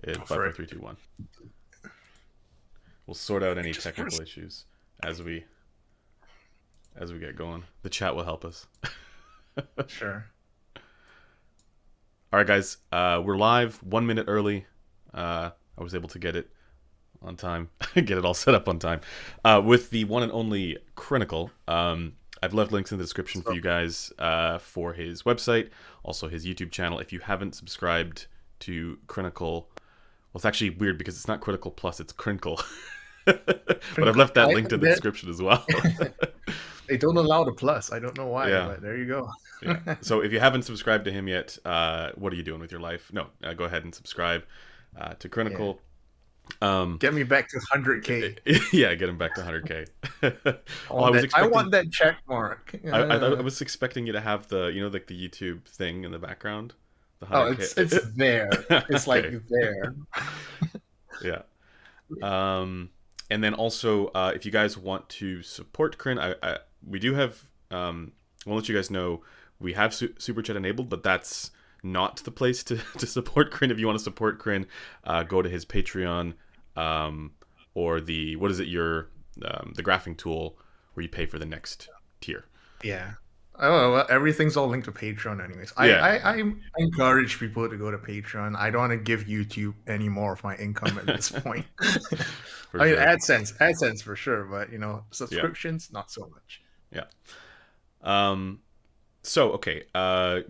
Okay, Go five, for four, it. three, two, one. We'll sort out any Just technical first. issues as we get going. The chat will help us. Sure. All right, guys, we're live 1 minute early. I was able to get it on time, get it all set up on time with the one and only Crinacle. I've left links in the description for So, you guys for his website, also his YouTube channel. If you haven't subscribed to Crinacle, well, it's actually weird because it's not Critical Plus, it's Crinkle. But I've left that link in the description as well. they don't allow the plus. I don't know why, Yeah, but there you go. yeah. So if you haven't subscribed to him yet, what are you doing with your life? No, go ahead and subscribe to Yeah. Crinacle. Um, Get me back to 100K. yeah, get him back to 100K. Well, I I want was that. I expecting want that check mark. I was expecting you to have the like the YouTube thing in the background, the Oh, 100K. it's there. It's like Okay, there. yeah. And then also, if you guys want to support Crin, we do have. We'll let you guys know we have super chat enabled, but that's not the place to support Crin. If you want to support Crin, go to his Patreon, or the what is it the graphing tool where you pay for the next tier. Yeah. Oh well, everything's all linked to Patreon, anyways. Yeah, I encourage people to go to Patreon. I don't want to give YouTube any more of my income at this point. for I mean, sure. AdSense for sure, but Yeah, subscriptions not so much. yeah. So okay,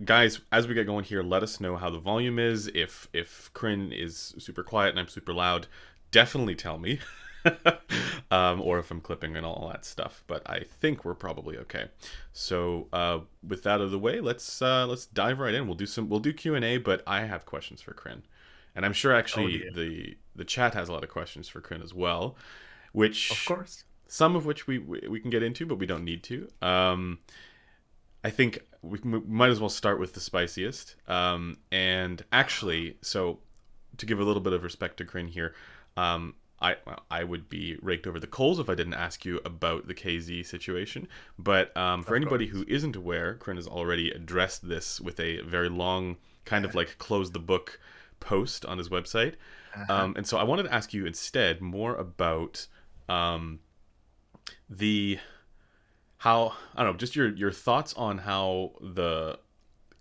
guys, as we get going here, let us know how the volume is. If Crin is super quiet and I'm super loud, definitely tell me. Or if I'm clipping and all that stuff. But I think we're probably okay. So with that out of the way, let's dive right in. We'll do Q&A, but I have questions for Crin, and I'm sure Oh actually dear. the chat has a lot of questions for Crin as well, Of which course. some of which we can get into, but we don't need to. I think we might as well start with the spiciest. And actually, so to give a little bit of respect to Crin here, I would be raked over the coals if I didn't ask you about the KZ situation. But for Of anybody who course. isn't aware, Crin has already addressed this with a very long, kind of like close the book post on his website. Uh-huh. And so I wanted to ask you instead more about the how I don't know, just your thoughts on how the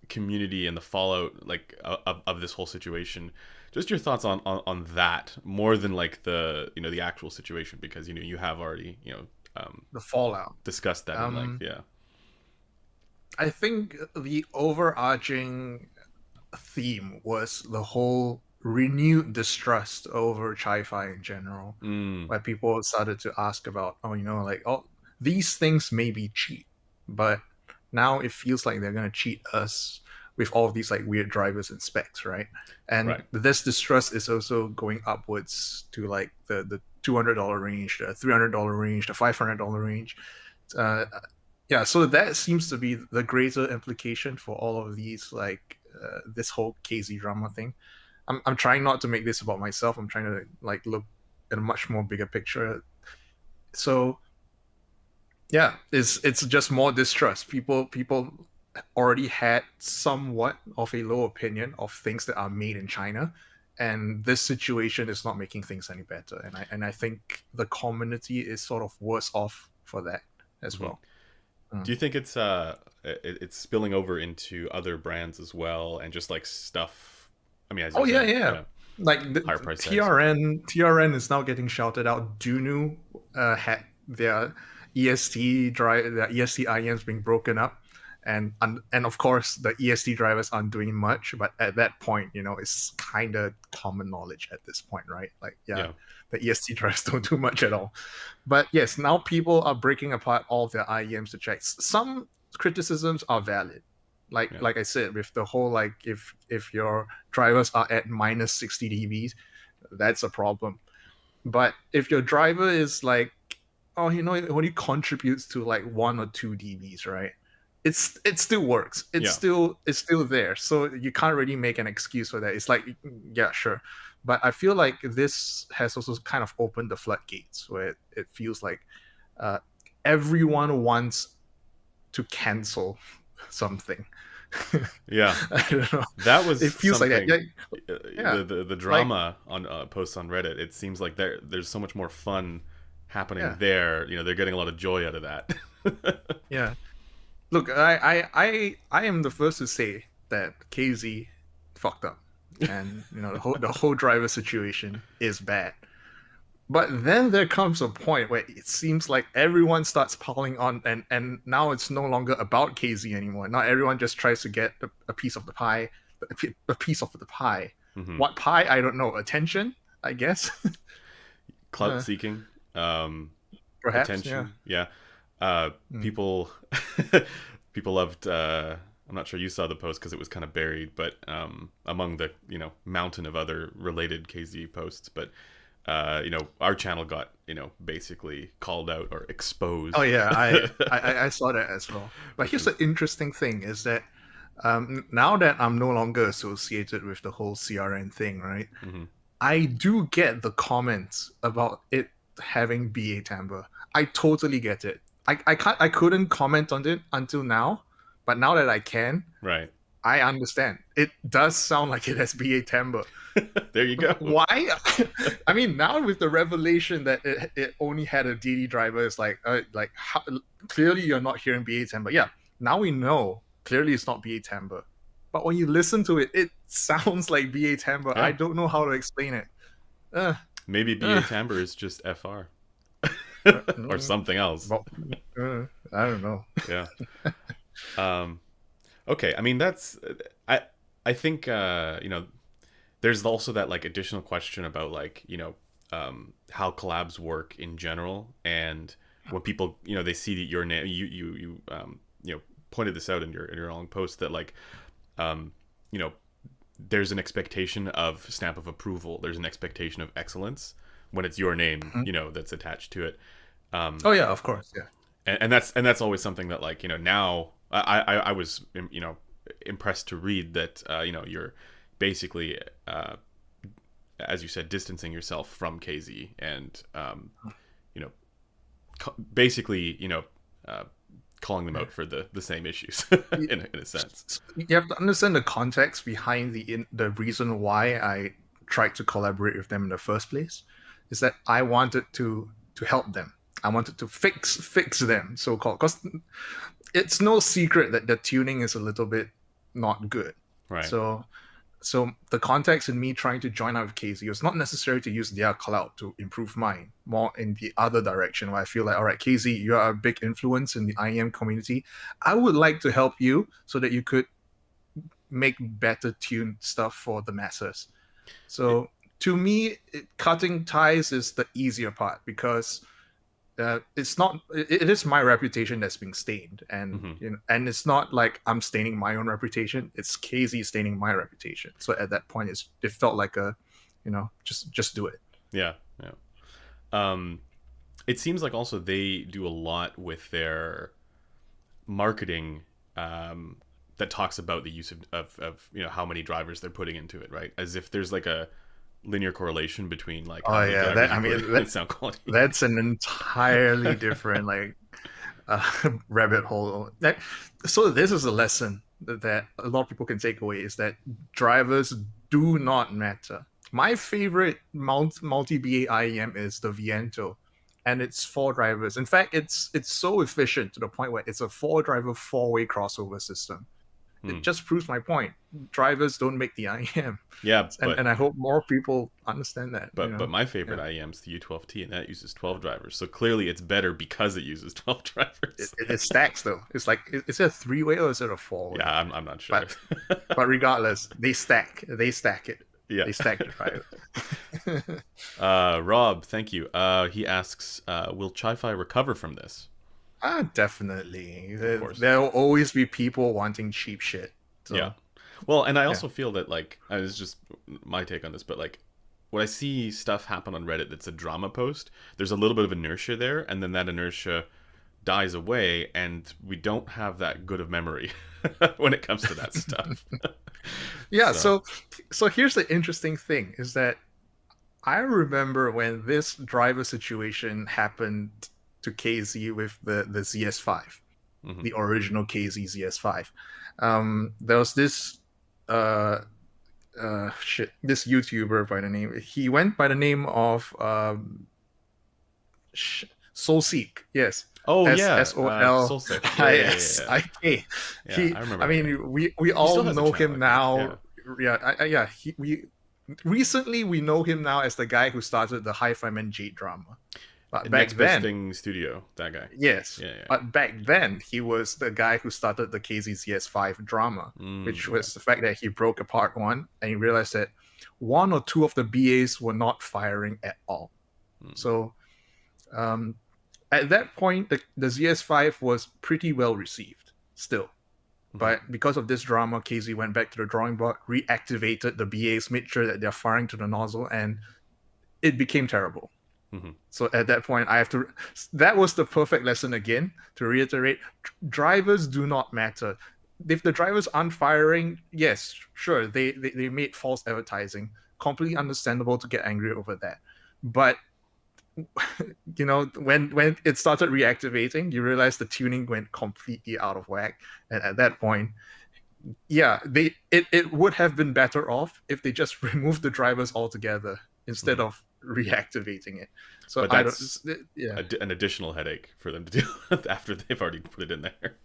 community and the fallout like of this whole situation, just your thoughts on that more than like the the actual situation, because you have already The fallout. discussed that in length. Um, Yeah, I think the overarching theme was the whole renewed distrust over chi-fi in general, mm, where people started to ask about, like, oh, these things may be cheap, but now it feels like they're gonna cheat us with all of these like weird drivers and specs, right? And right, this distrust is also going upwards to like the $200 range, the $300 range, the $500 range. Uh, yeah, so that seems to be the greater implication for all of these, like this whole KZ drama thing. I'm trying not to make this about myself. I'm trying to like look at a much more bigger picture. So yeah, it's just more distrust. People already had somewhat of a low opinion of things that are made in China, and this situation is not making things any better. And I think the community is sort of worse off for that as hmm. well. Mm. Do you think it's spilling over into other brands as well, and just like stuff? I mean, as you're Oh yeah, saying, yeah. yeah, Like higher price tags. TRN is now getting shouted out. Dunu had their EST drive, their EST IEMs being broken up, and of course the EST drivers aren't doing much. But at that point, it's kind of common knowledge at this point, right? Like, yeah, Yeah, the EST drivers don't do much at all. But yes, now people are breaking apart all of their IEMs to check. Some criticisms are valid, like yeah, like I said, with the whole, like, if your drivers are at minus 60 dBs, that's a problem. But if your driver is like, oh, it only contributes to like 1 or 2 dBs, right? It still works. It's yeah. still there. So you can't really make an excuse for that. It's like, yeah, sure. But I feel like this has also kind of opened the floodgates where it feels like uh, everyone wants to cancel something. Yeah, I don't know. that was It feels like that. Yeah, something. yeah. The Like, drama on posts on Reddit. It seems like there's so much more fun happening yeah, there. They're getting a lot of joy out of that. yeah. Look, I am the first to say that KZ fucked up, and the whole driver situation is bad. But then there comes a point where it seems like everyone starts piling on, and now it's no longer about KZ anymore. Now everyone just tries to get a piece of the pie, a piece of the pie. Hmm. What pie? I don't know. Attention, I guess. Clout seeking, um, Perhaps, yeah. attention. Yeah, uh, Mm. people people loved. I'm not sure you saw the post because it was kind of buried, but among the mountain of other related KZ posts, but our channel got basically called out or Oh exposed. yeah, I saw that as well. But Which here's is the interesting thing: is that now that I'm no longer associated with the whole CRN thing, right? mhm. I do get the comments about it having BA timbre. I totally get it. I couldn't comment on it until now, but now that I can, Right. I understand. It does sound like it has BA timbre. There you go. Why? I mean, now with the revelation that it only had a DD driver, it's like how, clearly you're not hearing BA timbre. Yeah, now we know clearly it's not BA timbre. But when you listen to it, it sounds like BA timbre. I Yeah. don't know how to explain it. Uh, Maybe uh, BA timbre is just FR or mm, something else. well, I don't know. Yeah. Um, okay. I mean, I I think there's also that like additional question about like how collabs work in general, and when people they see that your name you pointed this out in your long post that like um you know there's an expectation of stamp of approval, there's an expectation of excellence when it's your name Mhm. that's attached to it. um Oh yeah, of course. Yeah. and that's always something that like now I was impressed to read that you're basically as you said distancing yourself from KZ and you know basically uh, calling them out for the same issues in a sense. You have to understand the context behind the reason why I tried to collaborate with them in the first place. Is that I wanted to help them. I wanted to fix them, so called, because it's no secret that the tuning is a little bit not good. Right. So so the context in me trying to join up with KZ was not necessary to use their cloud to improve mine, more in the other direction where I feel like, all right, KZ, you are a big influence in the IEM community. I would like to help you so that you could make better tuned stuff for the masses. It, So to me, cutting ties is the easier part because it's not. It is my reputation that's being stained, and mhm. and it's not like I'm staining my own reputation. It's KZ staining my reputation. So at that point, it felt like a, just do it. Yeah, yeah. um it seems like also they do a lot with their marketing that talks about the use of how many drivers they're putting into it, right? As if there's like a linear correlation between like how Oh many yeah, drivers that you I put mean in sound quality. that's an entirely different rabbit hole. So this is a lesson that a lot of people can take away is that drivers do not matter. My favorite multi BA IEM is the Viento, and it's four drivers. In fact, it's so efficient to the point where it's a four driver four-way crossover system. Hmm. It just proves my point. Drivers don't make the IEM, Yeah, and I hope more people understand that. but my favorite Yeah. IEM is the U12T, and that uses 12 drivers. So clearly, it's better because it uses 12 It, drivers. it, it stacks though. It's like, is it a three-way or is it a four-way? Yeah, I'm not sure. But but regardless, they stack. They stack it. Yeah. They stack the driver. Rob, thank you. He asks, will Chi-Fi recover from this? Definitely. Of course. There'll always be people wanting cheap shit. Yeah. So Well, and I yeah. also feel that like it's just my take on this, but like when I see stuff happen on Reddit that's a drama post, there's a little bit of inertia there, and then that inertia dies away, and we don't have that good of memory when it comes to that stuff. Yeah. So, So here's the interesting thing is that I remember when this driver situation happened to KZ with the ZS5, mhm. the original KZ ZS5. There was this uh this YouTuber by the name. He went by the name of Soulseek. Yes, Oh S yeah, S O L Solsik. Yeah, I yeah, yeah, S yeah. I K. Yeah, He, I I remember him. mean, we He all still has a know channel, him I think. Yeah. now. Yeah, yeah. We recently we know him now as the guy who started the Hi-Fi Man Jade drama. But And back Next Best then, Thing Studio, that guy. yes, Yeah, yeah. but back then he was the guy who started the KZCS5 drama, which Okay. was the fact that he broke apart one and he realized that one or two of the BAs were not firing at all. Mm. So um, at that point, the ZS5 was pretty well received still. Hmm. But because of this drama, KZ went back to the drawing board, reactivated the BAs, made sure that they're firing to the nozzle, and it became terrible. Hmm. So at that point, I have to. That was the perfect lesson again to reiterate: drivers do not matter. If the drivers aren't firing, yes, sure, they made false advertising. Completely understandable to get angry over that. But when it started reactivating, you realize the tuning went completely out of whack, and at that point, yeah, it would have been better off if they just removed the drivers altogether instead Hmm. of reactivating it. So But I don't. that's Yeah, an additional headache for them to deal with after they've already put it in there.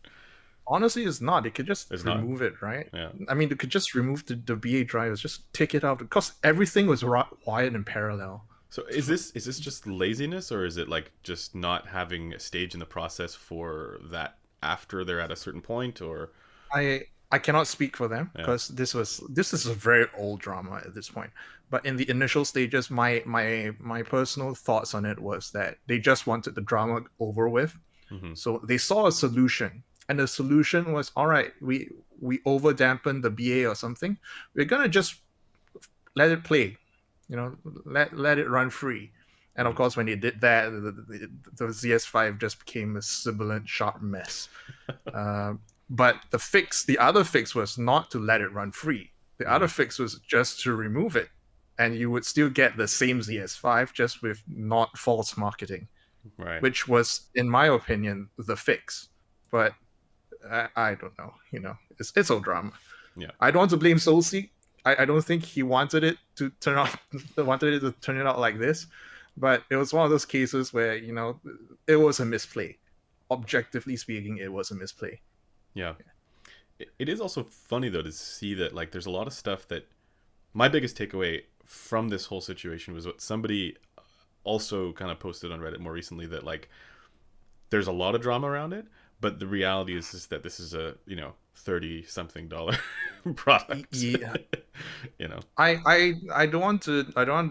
honestly, it's not. They could just It's not. remove it, right? Yeah. I mean, they could just remove the BA drivers, just take it out because everything was wired in parallel. So is this just laziness, or is it like just not having a stage in the process for that after they're at a certain point, or I cannot speak for them yeah. because this is a very old drama at this point. But in the initial stages, my personal thoughts on it was that they just wanted the drama over with. Hmm. So they saw a solution, and the solution was, all right, we over dampen the BA or something. We're gonna just let it play, let it run free. And of Hmm. course, when they did that, the ZS5 just became a sibilant, sharp mess. Uh, but the other fix was not to let it run free. The Hmm. other fix was just to remove it, and you would still get the same ZS5 just with not false marketing, Right. which was, in my opinion, the fix. But I don't know. It's all drama. Yeah. I don't want to blame Soulseek. I don't think he wanted it to turn out wanted it to turn it out like this, but it was one of those cases where it was a misplay. Objectively speaking, it was a misplay. Yeah. It is also funny though to see that like there's a lot of stuff that my biggest takeaway from this whole situation was what somebody also kind of posted on Reddit more recently, that like there's a lot of drama around it, but the reality is just that this is a 30 something dollar product. Yeah, you know. I don't want to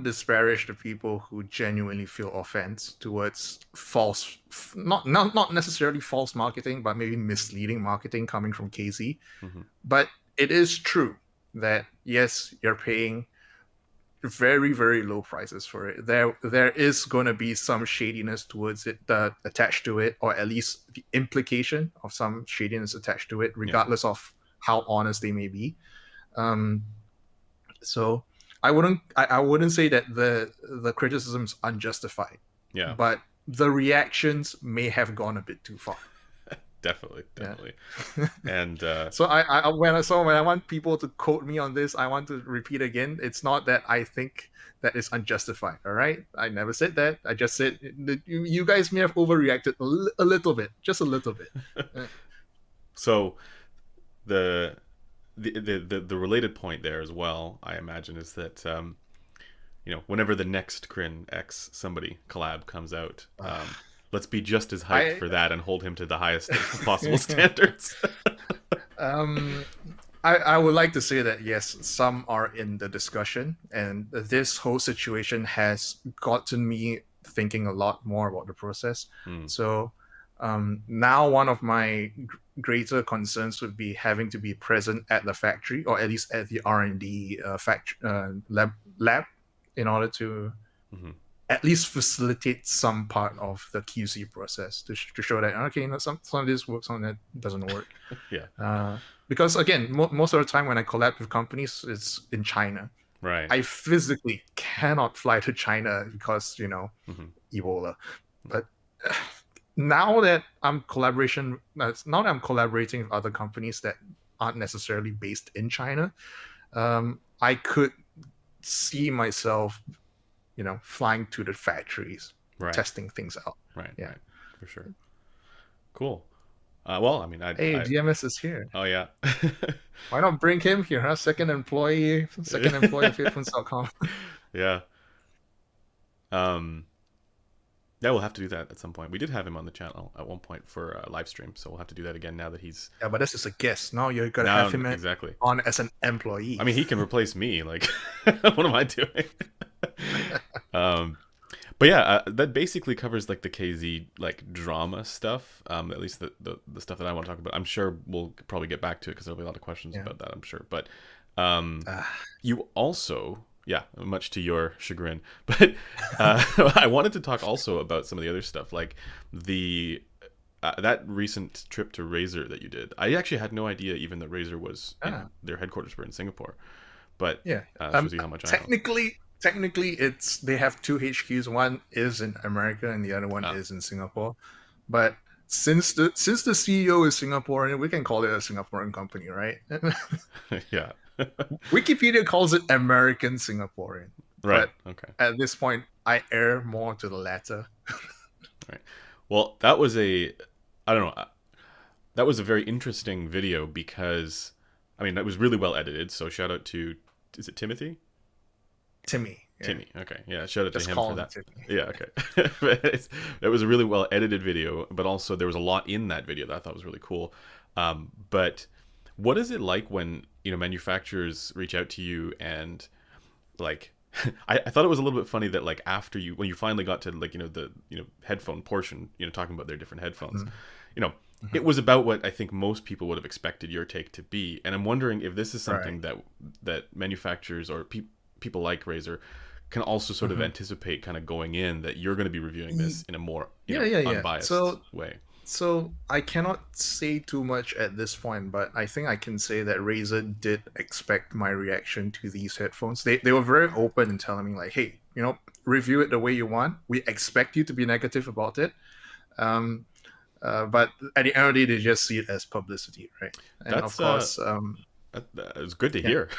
disparage the people who genuinely feel offense towards false, not necessarily false marketing, but maybe misleading marketing coming from KZ. Hmm. But it is true that yes, you're paying very very low prices for it. There is going to be some shadiness towards it attached to it, or at least the implication of some shadiness attached to it, Yeah. regardless of how honest they may be. Um, so I wouldn't say that the criticism's unjustified, Yeah. but the reactions may have gone a bit too far. Definitely, Yeah. definitely. And So when I want people to quote me on this, I want to repeat again. It's not that I think that is unjustified. All right, I never said that. I just said that you guys may have overreacted a little bit, just a little bit. Uh, so the the related point there as well, I imagine, is that whenever the next Crin X somebody collab comes out, let's be just as hyped I for that and hold him to the highest possible standards. um I would like to say that yes, some are in the discussion, and this whole situation has gotten me thinking a lot more about the process. Hmm. So now one of my greater concerns would be having to be present at the factory, or at least at the R&D lab, in order to Hmm. at least facilitate some part of the QC process to show that okay, some of this works, some of that doesn't work. Yeah. Because again, most of the time when I collab with companies, it's in China. Right. I physically cannot fly to China because Hmm. Ebola. But now that I'm collaborating with other companies that aren't necessarily based in China, I could see myself, flying to the factories, Right. testing things out. Right. Yeah. Right. For sure. Cool. Well, I mean, Hey, GMS is here. oh yeah. Why not bring him here, huh? Second employee of headphones.com. Yeah. Um, yeah, we'll have to do that at some point. We did have him on the channel at one point for a live stream, so we'll have to do that again now that he's Yeah, but this is a guest. Now you're gonna have now him exactly. on as an I employee. mean, he can replace me. Like, what am I doing? um, but yeah, that basically covers like the KZ like drama stuff. At least the stuff that I want to talk about. I'm sure we'll probably get back to it because there'll be a lot of questions Yeah. about that. I'm sure, but um, you also, yeah, much to your chagrin, but I wanted to talk also about some of the other stuff, like the that recent trip to Razer that you did. I actually had no idea even that Razer was ah, in their headquarters were in Singapore, but yeah. shows you how much I know. Technically, it's they have two HQs. One is in America, and the other one Ah, is in Singapore. But since the CEO is Singaporean, we can call it a Singaporean company, right? yeah, Wikipedia calls it American Singaporean, right, but okay, at this point, I err more to the latter. right. Well, that was a, I don't know, that was a very interesting video because, I mean, that was really well edited. So shout out to, is it Timothy? Timmy, yeah, Timmy. Okay. Yeah. Shout out to just him for call him that. Timmy. Yeah. Okay. It was a really well edited video, but also there was a lot in that video that I thought was really cool. But what is it like when, manufacturers reach out to you and like, I thought it was a little bit funny that like after you, when you finally got to like, the, headphone portion, talking about their different headphones, Mhm, you know, it mhm. was about what I think most people would have expected your take to be. And I'm wondering if this is Right. something that manufacturers or people like Razer can also sort of Mhm. anticipate kind of going in that you're going to be reviewing this in a more, Yeah, yeah, yeah. unbiased So way. So I cannot say too much at this point, but I think I can say that Razer did expect my reaction to these headphones. They were very open in telling me like, hey, review it the way you want. We expect you to be negative about it. Um, but at the end of the day, they just see it as publicity, right? And of That's course, that was good to yeah, hear.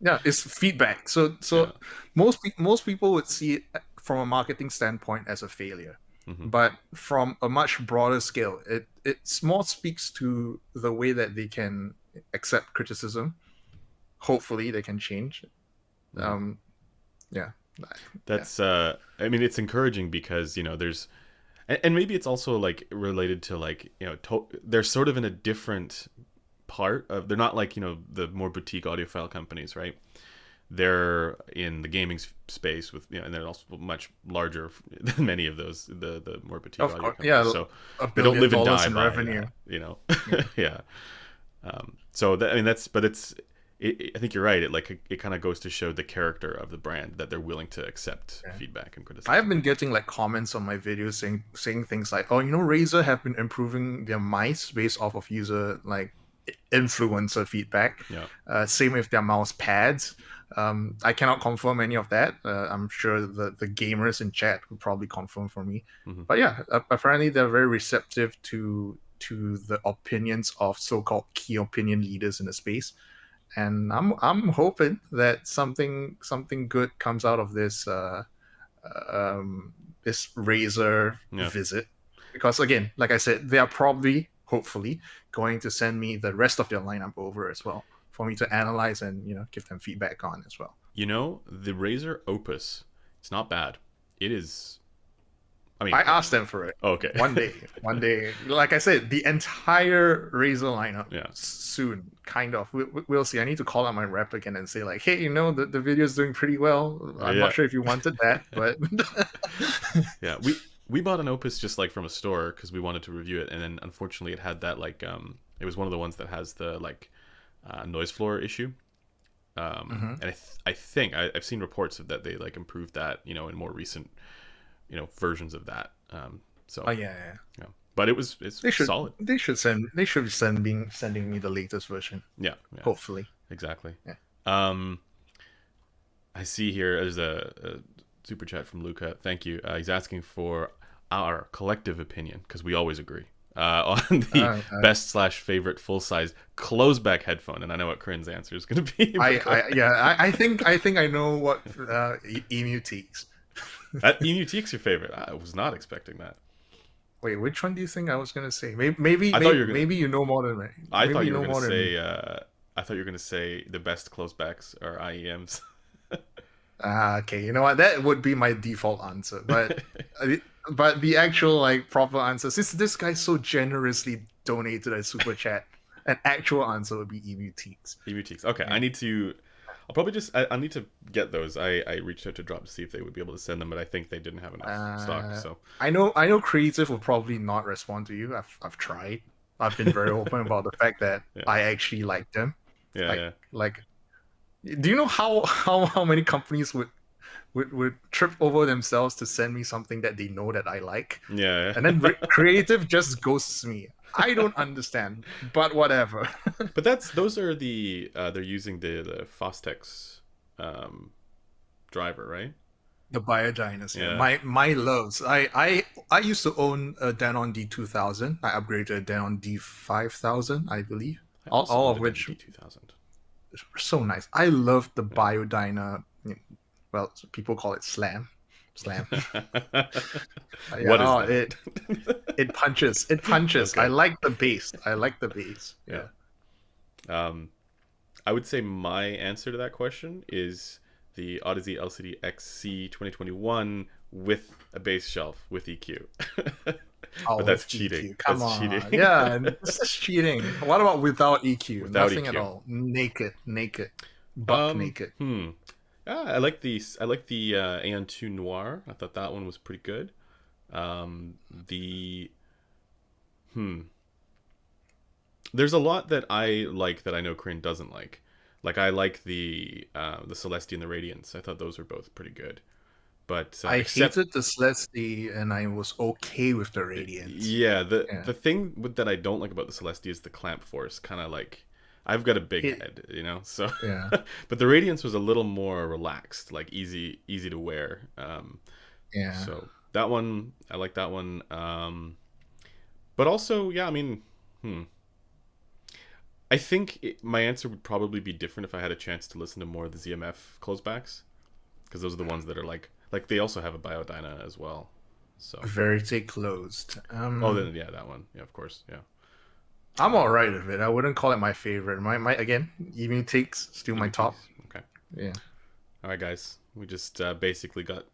yeah, it's feedback. So Yeah. so most people would see it from a marketing standpoint as a failure, Hmm. but from a much broader scale, it more speaks to the way that they can accept criticism. Hopefully, they can change. Hmm. Um, yeah, yeah. That's I mean, it's encouraging because there's and maybe it's also like related to like they're sort of in a different part of, they're not like the more boutique audiophile companies, right? They're in the gaming space with and they're also much larger than many of those, the more boutique Of audio course, companies, yeah, so a they don't billion live and dollars die in by revenue. that. Yeah, Yeah. So that, I mean, that's, but I think you're right. It kind of goes to show the character of the brand that they're willing to accept yeah. feedback and I've criticism. been getting like comments on my videos saying things like, "Oh, Razer have been improving their mice based off of user like influencer feedback. Yeah. Same with their mouse pads." I cannot confirm any of that. I'm sure the gamers in chat would probably confirm for me. Hmm. But yeah, apparently they're very receptive to the opinions of so-called key opinion leaders in the space, and I'm hoping that something good comes out of this Razer Yeah. visit, because again, like I said, they are probably, hopefully, going to send me the rest of their lineup over as well for me to analyze and give them feedback on as well. The Razer Opus, it's not bad. It is. I mean, I asked them for it okay. one day. Like I said, the entire Razer lineup Yeah. soon, kind of. We'll see. I need to call out my rep again and say like, hey, the video is doing pretty well. I'm Yeah. not sure if you wanted that, but Yeah. We bought an Opus just like from a store because we wanted to review it, and then unfortunately it had that like it was one of the ones that has the like noise floor issue. Mhm. And I think I've seen reports of that they like improved that in more recent versions of that. Oh So yeah, yeah. yeah, but it's They should solid. sending me the latest version. Yeah, yeah, Hopefully. exactly. Yeah. Um, I see here there's a super chat from Luca. Thank you. He's asking for our collective opinion because we always agree. on the Uh, best slash favorite full size close back headphone, and I know what Corinne's answer is going to be. But go ahead. yeah, I think I know what Emu Teaks. That Emuteek's your favorite. I was not expecting that. Wait, which one do you think I was gonna say? I thought you were gonna. Maybe you know more than me. I thought Maybe you you were know gonna more than me. say. I thought you were gonna say the best close backs are IEMs. Okay, you know what? That would be my default answer, uh, but the actual like proper answer, since this guy so generously donated a super chat, an actual answer would be Emu Teaks. Emuteeks. Okay, Yeah. I need to. I'll probably just. I need to get those. I reached out to Drop to see if they would be able to send them, but I think they didn't have enough stock. Uh, So I know Creative will probably not respond to you. I've tried. I've been very open about the fact that yeah, I actually like them. yeah, yeah, Like, do you know how many companies would trip over themselves to send me something that they know that I like, yeah. and then Creative just ghosts me. I don't understand, but whatever. But that's those are the they're using the Fostex um, driver, right? The Biodynas, yeah. Yeah, My loves. I used to own a Denon D2000. I upgraded to a Denon D5000, I believe. I also All owned of a Denon which D2000. were so nice. I love the Yeah. Biodyna. Well, people call it Slam. Slam. Yeah, What is oh, that? it punches. It punches. I Okay. like the bass. I like the bass. Yeah. Yeah. Um, I would say my answer to that question is the Odyssey LCD XC 2021 with a bass shelf with EQ. Oh, But that's with cheating. EQ. Come That's on. cheating. Yeah, and this is cheating. What about without EQ? Without Nothing at EQ. all. Naked. Naked. Buck Um, naked. hmm. I like the Aeon 2 Noir. I thought that one was pretty good. The hmm. There's a lot that I like that I know Corinne doesn't like. Like I like the Celestia and the Radiance. I thought those were both pretty good. But I except hated the Celeste and I was okay with the Radiance. yeah, Yeah. the thing that I don't like about the Celestia is the clamp force. Kind of like I've got a big It head, you know. So, yeah. but the Radiance was a little more relaxed, like easy to wear. Yeah. So that one I like that one. But also, yeah, I mean, hmm. I think my answer would probably be different if I had a chance to listen to more of the ZMF closebacks, because those are the ones that are like they also have a Biodyna as well. So Verite closed. oh then yeah that one yeah of course yeah I'm uh, alright with it. I wouldn't call it my favorite. My again, Evening Takes still my top. EVTs. Okay, Yeah. all right guys, we just basically got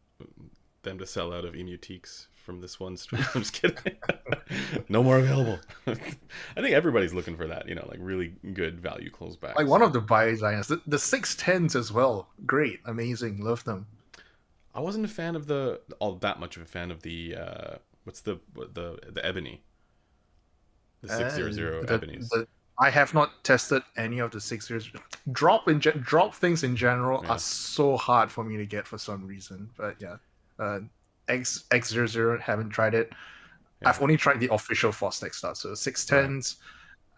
them to sell out of Emuteeks from this one stream. I'm just kidding. No more available. I think everybody's looking for that, you know, like really good value Like closebacks. one of the Biodynas. The 610s as well. Great. Amazing. Love them. I wasn't a fan of the all that much of a fan of the what's the ebony, the 600 ebonies. The I have not tested any of the 6 years. Drop things in general are Yeah, so hard for me to get for some reason. But yeah, uh, X00 haven't tried it. yeah. I've only tried the official Fostex stuff. So Right. 610s,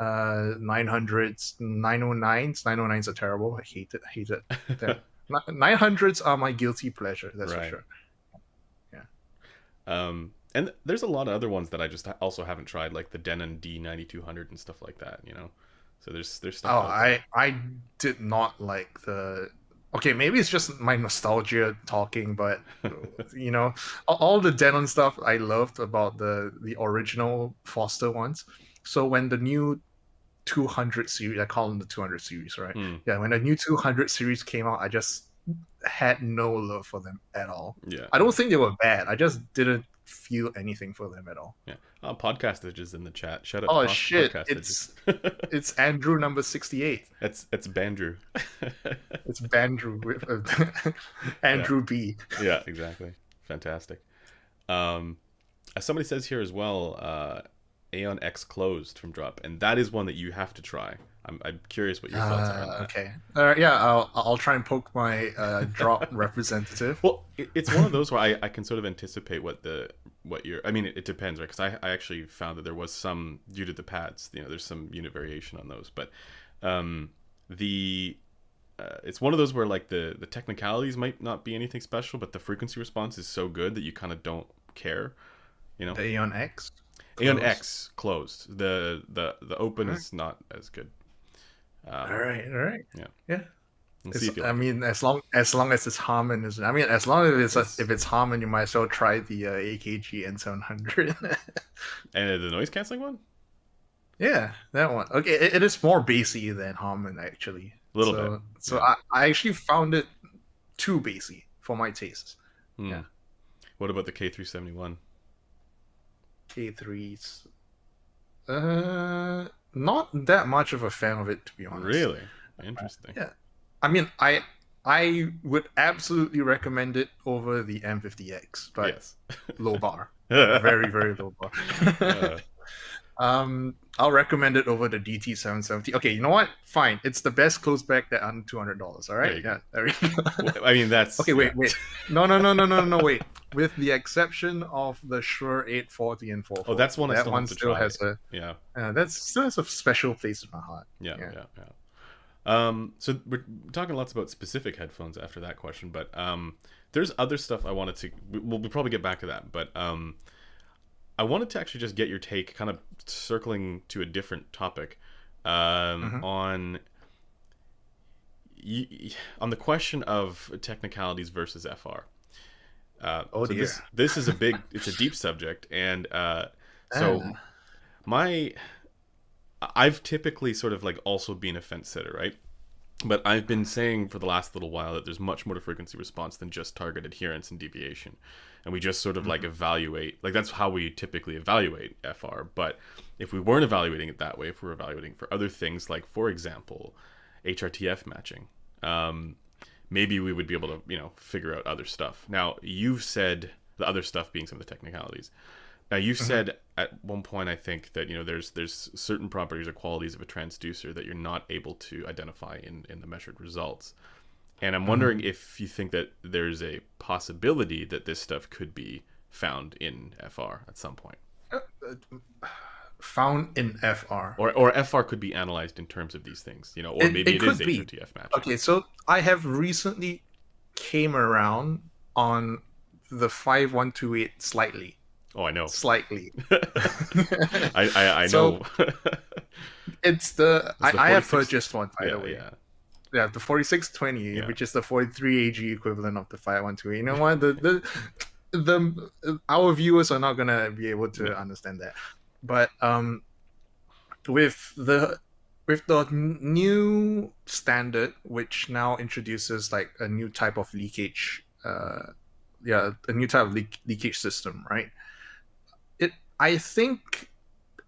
900s, 909s. 909s are terrible. I hate it. I hate it. Yeah. 900s are my guilty pleasure. That's for Right. sure. Yeah. And there's a lot of other ones that I just also haven't tried, like the Denon D9200 and stuff like that. You know, so there's stuff Oh, out there. I did not like the. Okay, maybe it's just my nostalgia talking, but you know, all the Denon stuff I loved about the original Foster ones. So when the new 200 series, I call them the 200 series, right? Hmm. Yeah, when the new 200 series came out, I just had no love for them at all. Yeah. I don't think they were bad. I just didn't feel anything for them at all. Yeah. Podcastages is in the chat. Shout out to Oh shit! Podcastages. It's Andrew number 68. It's Bandrew. It's Bandrew with Yeah. Andrew B. Yeah. Exactly. Fantastic. Um, as somebody says here as well, Aeon X closed from Drop, and that is one that you have to try. I'm curious what your thoughts are on that. Okay. Yeah, I'll try and poke my drop representative. Well, it's one of those where I can sort of anticipate what you're. I mean, it depends, right? Because I actually found that there was some due to the pads. You know, there's some unit variation on those, but the it's one of those where like the technicalities might not be anything special, but the frequency response is so good that you kind of don't care. You know, The Aeon X. Aeon close. X closed. The open All right, is not as good. all Um, right, all right. yeah, Yeah. we'll see It's, if you I like it. mean, as long as it's Harman, is I mean, as long as it's It's if it's Harman, you might as well try the AKG N700. and the noise canceling one, Yeah, that one. Okay, it is more bassy than Harman actually. a little bit. So Yeah. I actually found it too bassy for my tastes. Hmm. Yeah, What about the K371? K3s. Not that much of a fan of it, to be honest. Really interesting. Yeah, I mean, I would absolutely recommend it over the M50X, but Yes. low bar, very uh, very low bar. I'll recommend it over the DT770. Okay, you know what? Fine, it's the best close back that under $200. All there right, you yeah, go. there we go. I mean, that's Okay, yeah. wait. No, no, no, no, no, no, wait. With the exception of the Shure 840 and Oh, that's 440, one I that still have one to still try. has a Yeah, that's still has a special place in my heart. yeah, Yeah. yeah, yeah. So we're talking lots about specific headphones after that question, but there's other stuff I wanted to. We'll probably get back to that, but I wanted to actually just get your take, kind of circling to a different topic, Hmm. on on the question of technicalities versus FR. Oh So dear. this is it's a deep subject, and so Ah. my I've typically sort of like also been a fence sitter, right? But I've been saying for the last little while that there's much more to frequency response than just target adherence and deviation. And we just sort of like Mhm. evaluate, like that's how we typically evaluate FR. But if we weren't evaluating it that way, if we were evaluating for other things, like for example, HRTF matching, um, maybe we would be able to, figure out other stuff. Now, you've said the other stuff being some of the technicalities. Now you Mhm. said at one point, I think that there's certain properties or qualities of a transducer that you're not able to identify in the measured results, and I'm Mhm. wondering if you think that there's a possibility that this stuff could be found in FR at some point, Uh, Found in FR. or FR could be analyzed in terms of these things, or maybe It it is could be. HRTF matching. Okay, so I have recently came around on the 5128 slightly. Oh, I know. Slightly. I So know. it's It's the I have 46. purchased one, by the Yeah, way. yeah, Yeah, the 4620, yeah. which is the 43 AG equivalent of the 5128. You know what? The our viewers are not gonna be able to No. understand that. But with the with the new standard, which now introduces like a new type of leakage, yeah, a new type of leakage system, right? It I think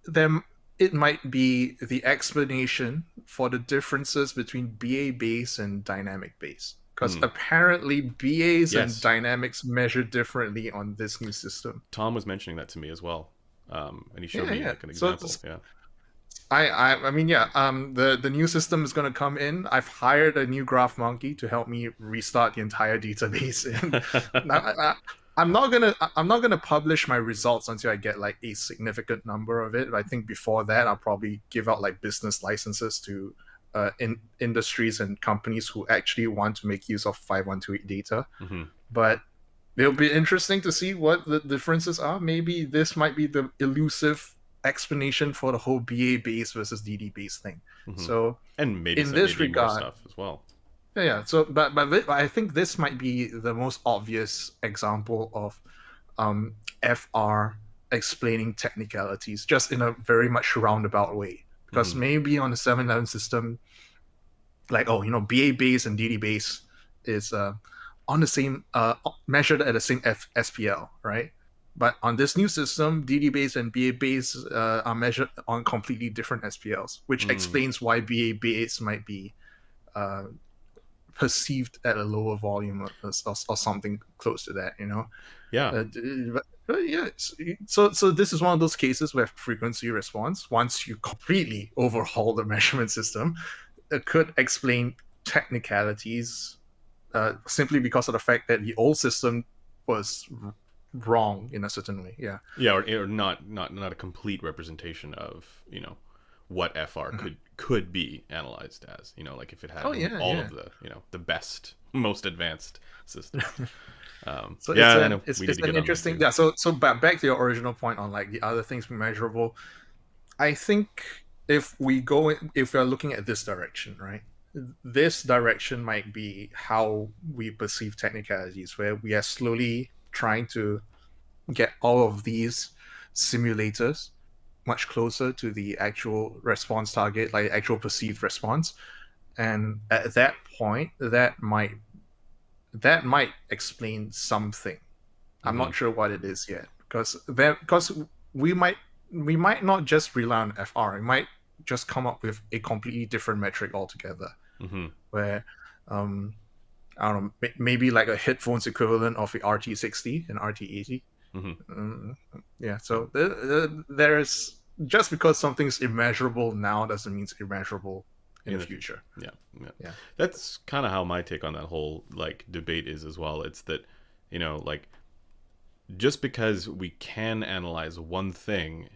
them it might be the explanation for the differences between BA base and dynamic base. Because Hmm. apparently BAs and Yes. dynamics measure differently on this new system. Tom was mentioning that to me as well, and he showed Yeah, me yeah. like an So example. Yeah. I mean, yeah. The new system is gonna come in. I've hired a new graph monkey to help me restart the entire database, and I'm not gonna publish my results until I get like a significant number of it. I think before that, I'll probably give out like business licenses to industries and companies who actually want to make use of 5128 data. Hmm. But it'll be interesting to see what the differences are. Maybe this might be the elusive explanation for the whole BA base versus DD base thing. Hmm. So And maybe in some, this maybe more regard, stuff as well. yeah, yeah. So but I think this might be the most obvious example of FR explaining technicalities just in a very much roundabout way. Because Hmm. maybe on the 711 system, like BA base and DD base is on the same measured at the same SPL, right? But on this new system, DD base and BA base are measured on completely different SPLs, which Mm. explains why BA base might be uh, perceived at a lower volume or something close to that, Yeah. uh, but yeah, so this is one of those cases where frequency response, once you completely overhaul the measurement system, it could explain technicalities simply because of the fact that the old system was wrong in a certain way. Yeah. Yeah. Or not a complete representation of what FR Mhm. could be analyzed as. Like if it had Oh yeah, all yeah. of the the best, most advanced systems. So it's Yeah, I an know it's, we need it's to an get on them interesting, too. yeah. So back to your original point on like the other things measurable. I think if we're looking at this direction, right? This direction might be how we perceive technicalities, where we are slowly trying to get all of these simulators much closer to the actual response target, like actual perceived response. And at that point, that might explain something. I'm Mm-hmm. not sure what it is yet, because we might we might not just rely on FR. We might just come up with a completely different metric altogether, Mm-hmm. where um, I don't know, maybe like a headphones equivalent of a RT60 and RT80. Mm-hmm. Yeah, Yeah. so there's just because something's immeasurable now doesn't mean it's immeasurable in In the the future. future. Yeah. Yeah. Yeah. That's kind of how my take on that whole like debate is as well. It's that, like just because we can analyze one thing,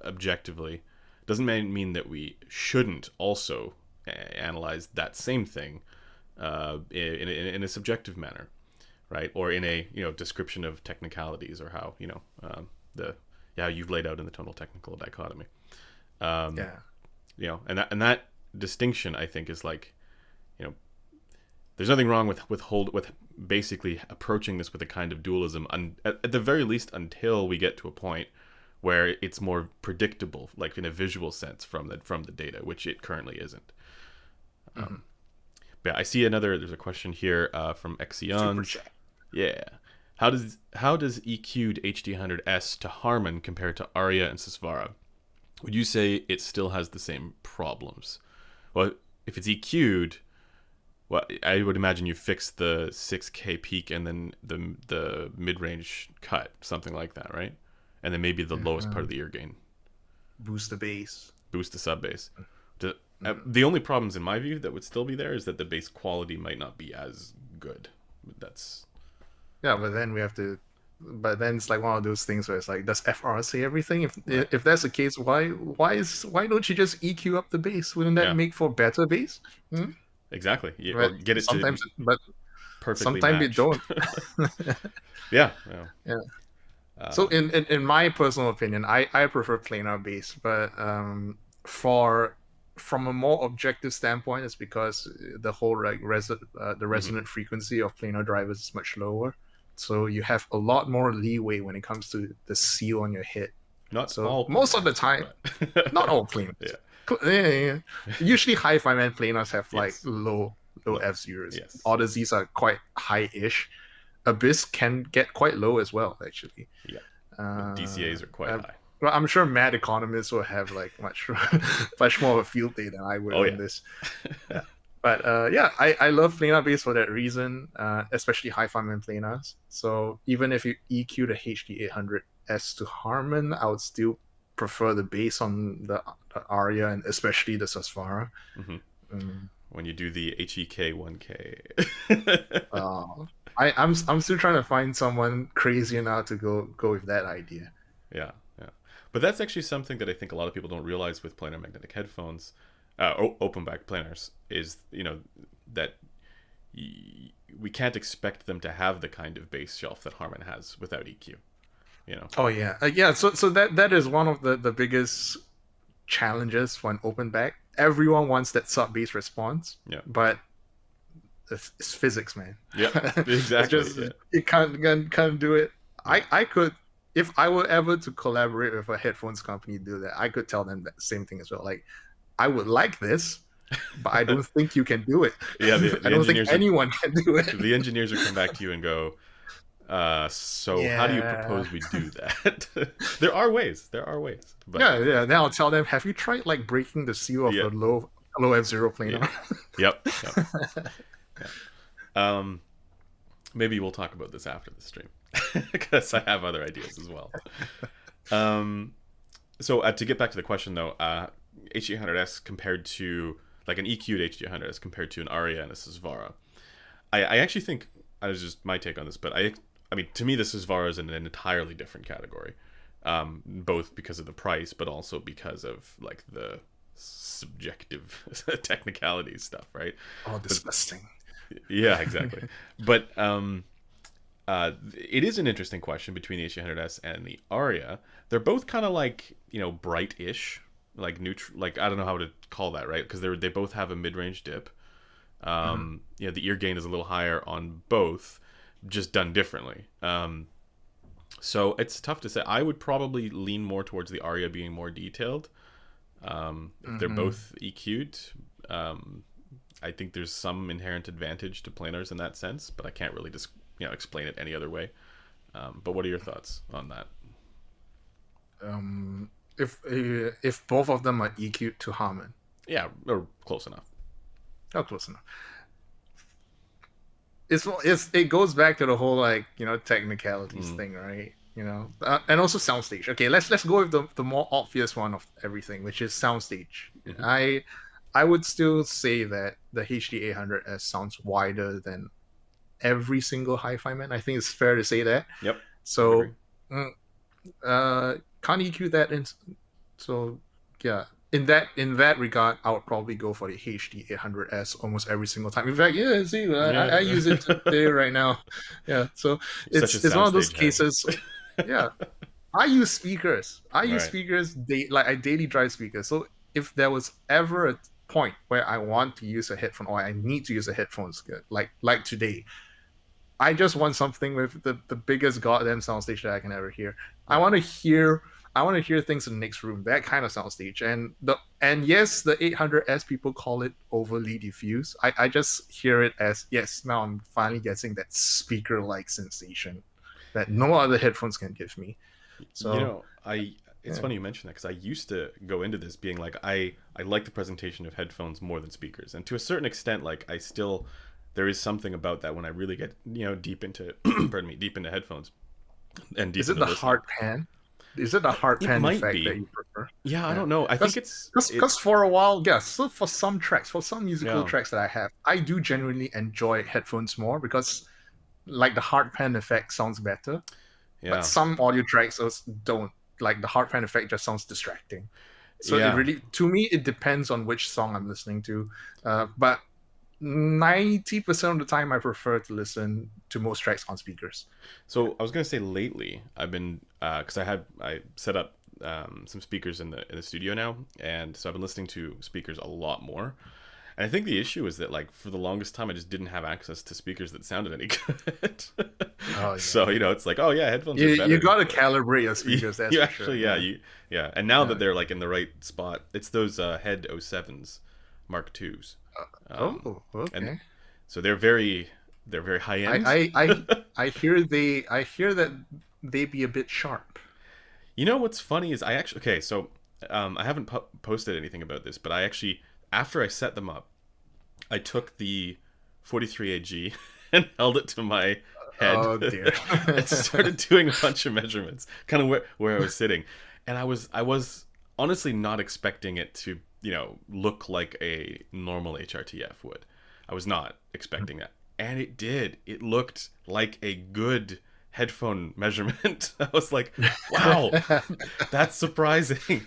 objectively, doesn't mean that we shouldn't also analyze that same thing in a subjective manner, right? Or in a description of technicalities, or how the how you've laid out in the tonal technical dichotomy. Um, Yeah. and that distinction, I think, is like, there's nothing wrong with basically approaching this with a kind of dualism, at the very least, until we get to a point where it's more predictable, like in a visual sense from the data, which it currently isn't. Mhm. Um, but yeah, I see there's a question here from Super Exions. chat. Yeah. How does EQ'd HD100S to Harman compare to Aria and Sysvara? Would you say it still has the same problems? Well, if it's EQ'd, well, I would imagine you fix the 6K peak and then the mid range cut, something like that, right? And then maybe the lowest part of the ear gain, Boost the bass. boost the sub bass. Mhm. The only problems in my view that would still be there is that the bass quality might not be as good. That's Yeah, but then we have to. But then it's like one of those things where it's like, does FR say everything? If right. if that's the case, why don't you just EQ up the bass? Wouldn't that Yeah, make for better bass? Hmm? exactly. Or But get it to sometimes, but perfectly sometimes it match. don't. Yeah. Yeah. Yeah. So Uh, in my personal opinion, I prefer planar bass, but for from a more objective standpoint, it's because the whole the mhm. resonant frequency of planar drivers is much lower, so you have a lot more leeway when it comes to the seal on your hit. Not So all most of the planars, time, but not all planars. yeah. Yeah, yeah, yeah. Usually high five band planars have like Yes. low Low. F zeros. Yes. Odysseys are quite high-ish. Abyss can get quite low as well, actually. Yeah. Uh, DCAs are quite uh, high. well, I'm sure mad economists will have like much much more of a field day than I would Oh on yeah. this. Yeah. But yeah, I love planar bass for that reason, especially high fireman planars. So even if you EQ the HD800S to Harman, I would still prefer the bass on the Aria and especially the Sasvara. Hmm. Mm. When you do the HEK 1K. Uh, I'm still trying to find someone crazy enough to go with that idea. Yeah, yeah. But that's actually something that I think a lot of people don't realize with planar magnetic headphones, open back planars, is that we can't expect them to have the kind of bass shelf that Harman has without EQ. You know. Oh yeah, yeah. So that is one of the biggest challenges for an open back. Everyone wants that sub bass response, Yeah. but it's physics, man. Yeah. It's Exactly. just Yeah. you can't do it. Yeah. I could, if I were ever to collaborate with a headphones company to do that, I could tell them that same thing as well. Like, I would like this, but I don't think you can do it. Yeah. The I the don't think engineers would anyone can do it. the engineers would come back to you and go, so how do you Yeah. propose we do that? There are ways. There are ways. But Yeah, yeah. Then I'll tell them, have you tried like breaking the seal of yeah. a low F0 Yeah. planar? Yep. Yep. Yeah. Um, maybe we'll talk about this after the stream because I have other ideas as well. Um, so to get back to the question though, H800S compared to like an EQ'd H800S compared to an Aria and a Sysvara, I actually think, I was just my take on this, but I mean to me the Sysvara is in an entirely different category, both because of the price, but also because of like the subjective technicalities stuff, right? Oh, But disgusting. Yeah, exactly. But it is an interesting question between the H800S and the Aria. They're both kind of like, bright-ish, like neutral. Like, I don't know how to call that, right? Because they both have a mid-range dip. Mhm. The ear gain is a little higher on both, just done differently. So it's tough to say. I would probably lean more towards the Aria being more detailed. If they're Mhm. both EQ'd, um, I think there's some inherent advantage to planars in that sense, but I can't really just explain it any other way. But what are your thoughts on that? Um, if both of them are EQ'd to Harman, Yeah, or close enough. oh, close enough. It goes back to the whole like technicalities Mm, thing, right? And also soundstage. Okay, let's go with the more obvious one of everything, which is soundstage. hmm. I would still say that the HD 800S sounds wider than every single hi-fi man. I think it's fair to say that. Yep, I would agree. So mm, can't EQ that in. So yeah, in that regard, I would probably go for the HD 800S almost every single time. In fact, yeah, see, I Yeah, use it today right now. Yeah, so you're such a it's one of those soundstage head. cases. Yeah, I use speakers. I All use right. speakers. Like I daily drive speakers. So if there was ever a point where I want to use a headphone or I need to use a headphones, like today, I just want something with the biggest goddamn soundstage that I can ever hear. I Yeah. want to hear I want to hear things in the next room, that kind of soundstage. And yes, the 800S people call it overly diffuse. I just hear it as yes, now I'm finally getting that speaker like sensation that no other headphones can give me. So I it's yeah. funny you mention that because I used to go into this being like I like the presentation of headphones more than speakers, and to a certain extent, like I still there is something about that when I really get deep into pardon me deep into headphones and deep Is it into the listening. hard pan? Is it the hard It pan might effect be. that you prefer? Yeah, I Yeah, don't know. I think because it's it. because for a while, yeah. So for some tracks, for some musical Yeah, tracks that I have, I do genuinely enjoy headphones more because like the hard pan effect sounds better. But yeah, some audio tracks also don't. Like the hard pan effect just sounds distracting. So it yeah. really, to me, it depends on which song I'm listening to. But 90% of the time, I prefer to listen to most tracks on speakers. So I was gonna say lately I've been because I set up some speakers in the studio now, and so I've been listening to speakers a lot more. And I think the issue is that like for the longest time I just didn't have access to speakers that sounded any good. Oh So yeah, it's like, oh yeah, headphones are you better, got to but calibrate your you, speakers. That's you for sure. actually Yeah. yeah. And now that Yeah. they're like in the right spot, it's those Head O7s Mark IIs, Oh, and okay. so they're very high I end. I I hear that they be a bit sharp. What's funny is I actually okay. So I haven't posted anything about this, but I actually after I set them up, I took the 43AG and held it to my head Oh dear. and started doing a bunch of measurements, kind of where I was sitting, and I was honestly not expecting it to look like a normal HRTF would. I was not expecting that, and it did. It looked like a good headphone measurement. I was like, wow, that's surprising.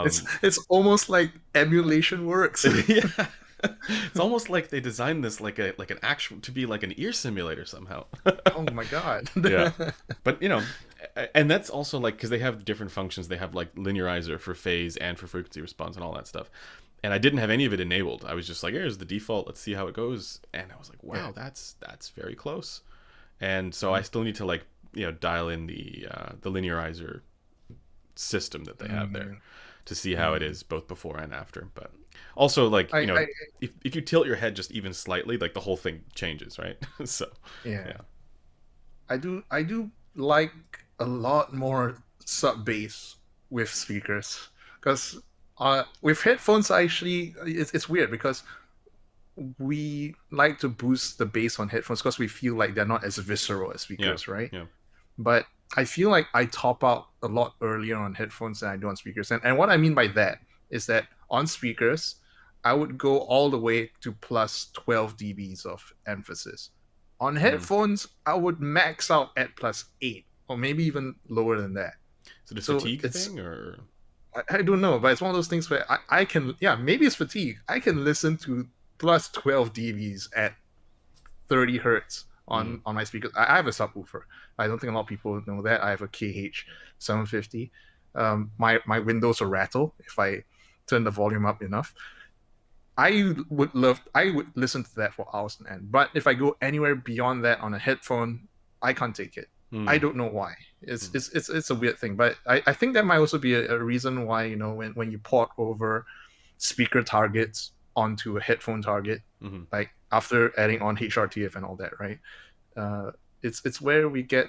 it's um, it's almost like emulation works. yeah, it's almost like they designed this like an actual to be like an ear simulator somehow. Oh my god. Yeah, but and that's also like because they have different functions. They have like linearizer for phase and for frequency response and all that stuff. And I didn't have any of it enabled. I was just like, here's the default. Let's see how it goes. And I was like, Yeah. wow, that's very close. And so I still need to like dial in the linearizer system that they have there Mm, to see how it mm. is both before and after. But also like I if you tilt your head just even slightly, like the whole thing changes, right? So yeah. yeah. I do like a lot more sub bass with speakers because with headphones actually it's weird because we like to boost the bass on headphones because we feel like they're not as visceral as Yeah, speakers, right? yeah. But I feel like I top out a lot earlier on headphones than I do on speakers. And what I mean by that is that on speakers, I would go all the way to plus 12 dBs of emphasis. On Mm. headphones, I would max out at plus 8 or maybe even lower than that. Is it a So fatigue it's thing or I don't know, but it's one of those things where I can, yeah, maybe it's fatigue. I can listen to plus 12 dBs at 30 hertz Mm. on my speakers. I have a subwoofer. I don't think a lot of people know that. I have a KH 750. My windows will rattle if I turn the volume up enough. I would listen to that for hours and end. But if I go anywhere beyond that on a headphone, I can't take it. I Mm. don't know why. It's Mm. it's it's, it's a weird thing, but I think that might also be a reason why, when you port over speaker targets onto a headphone target, Mm. like after adding on HRTF and all that, right? Uh, it's where we get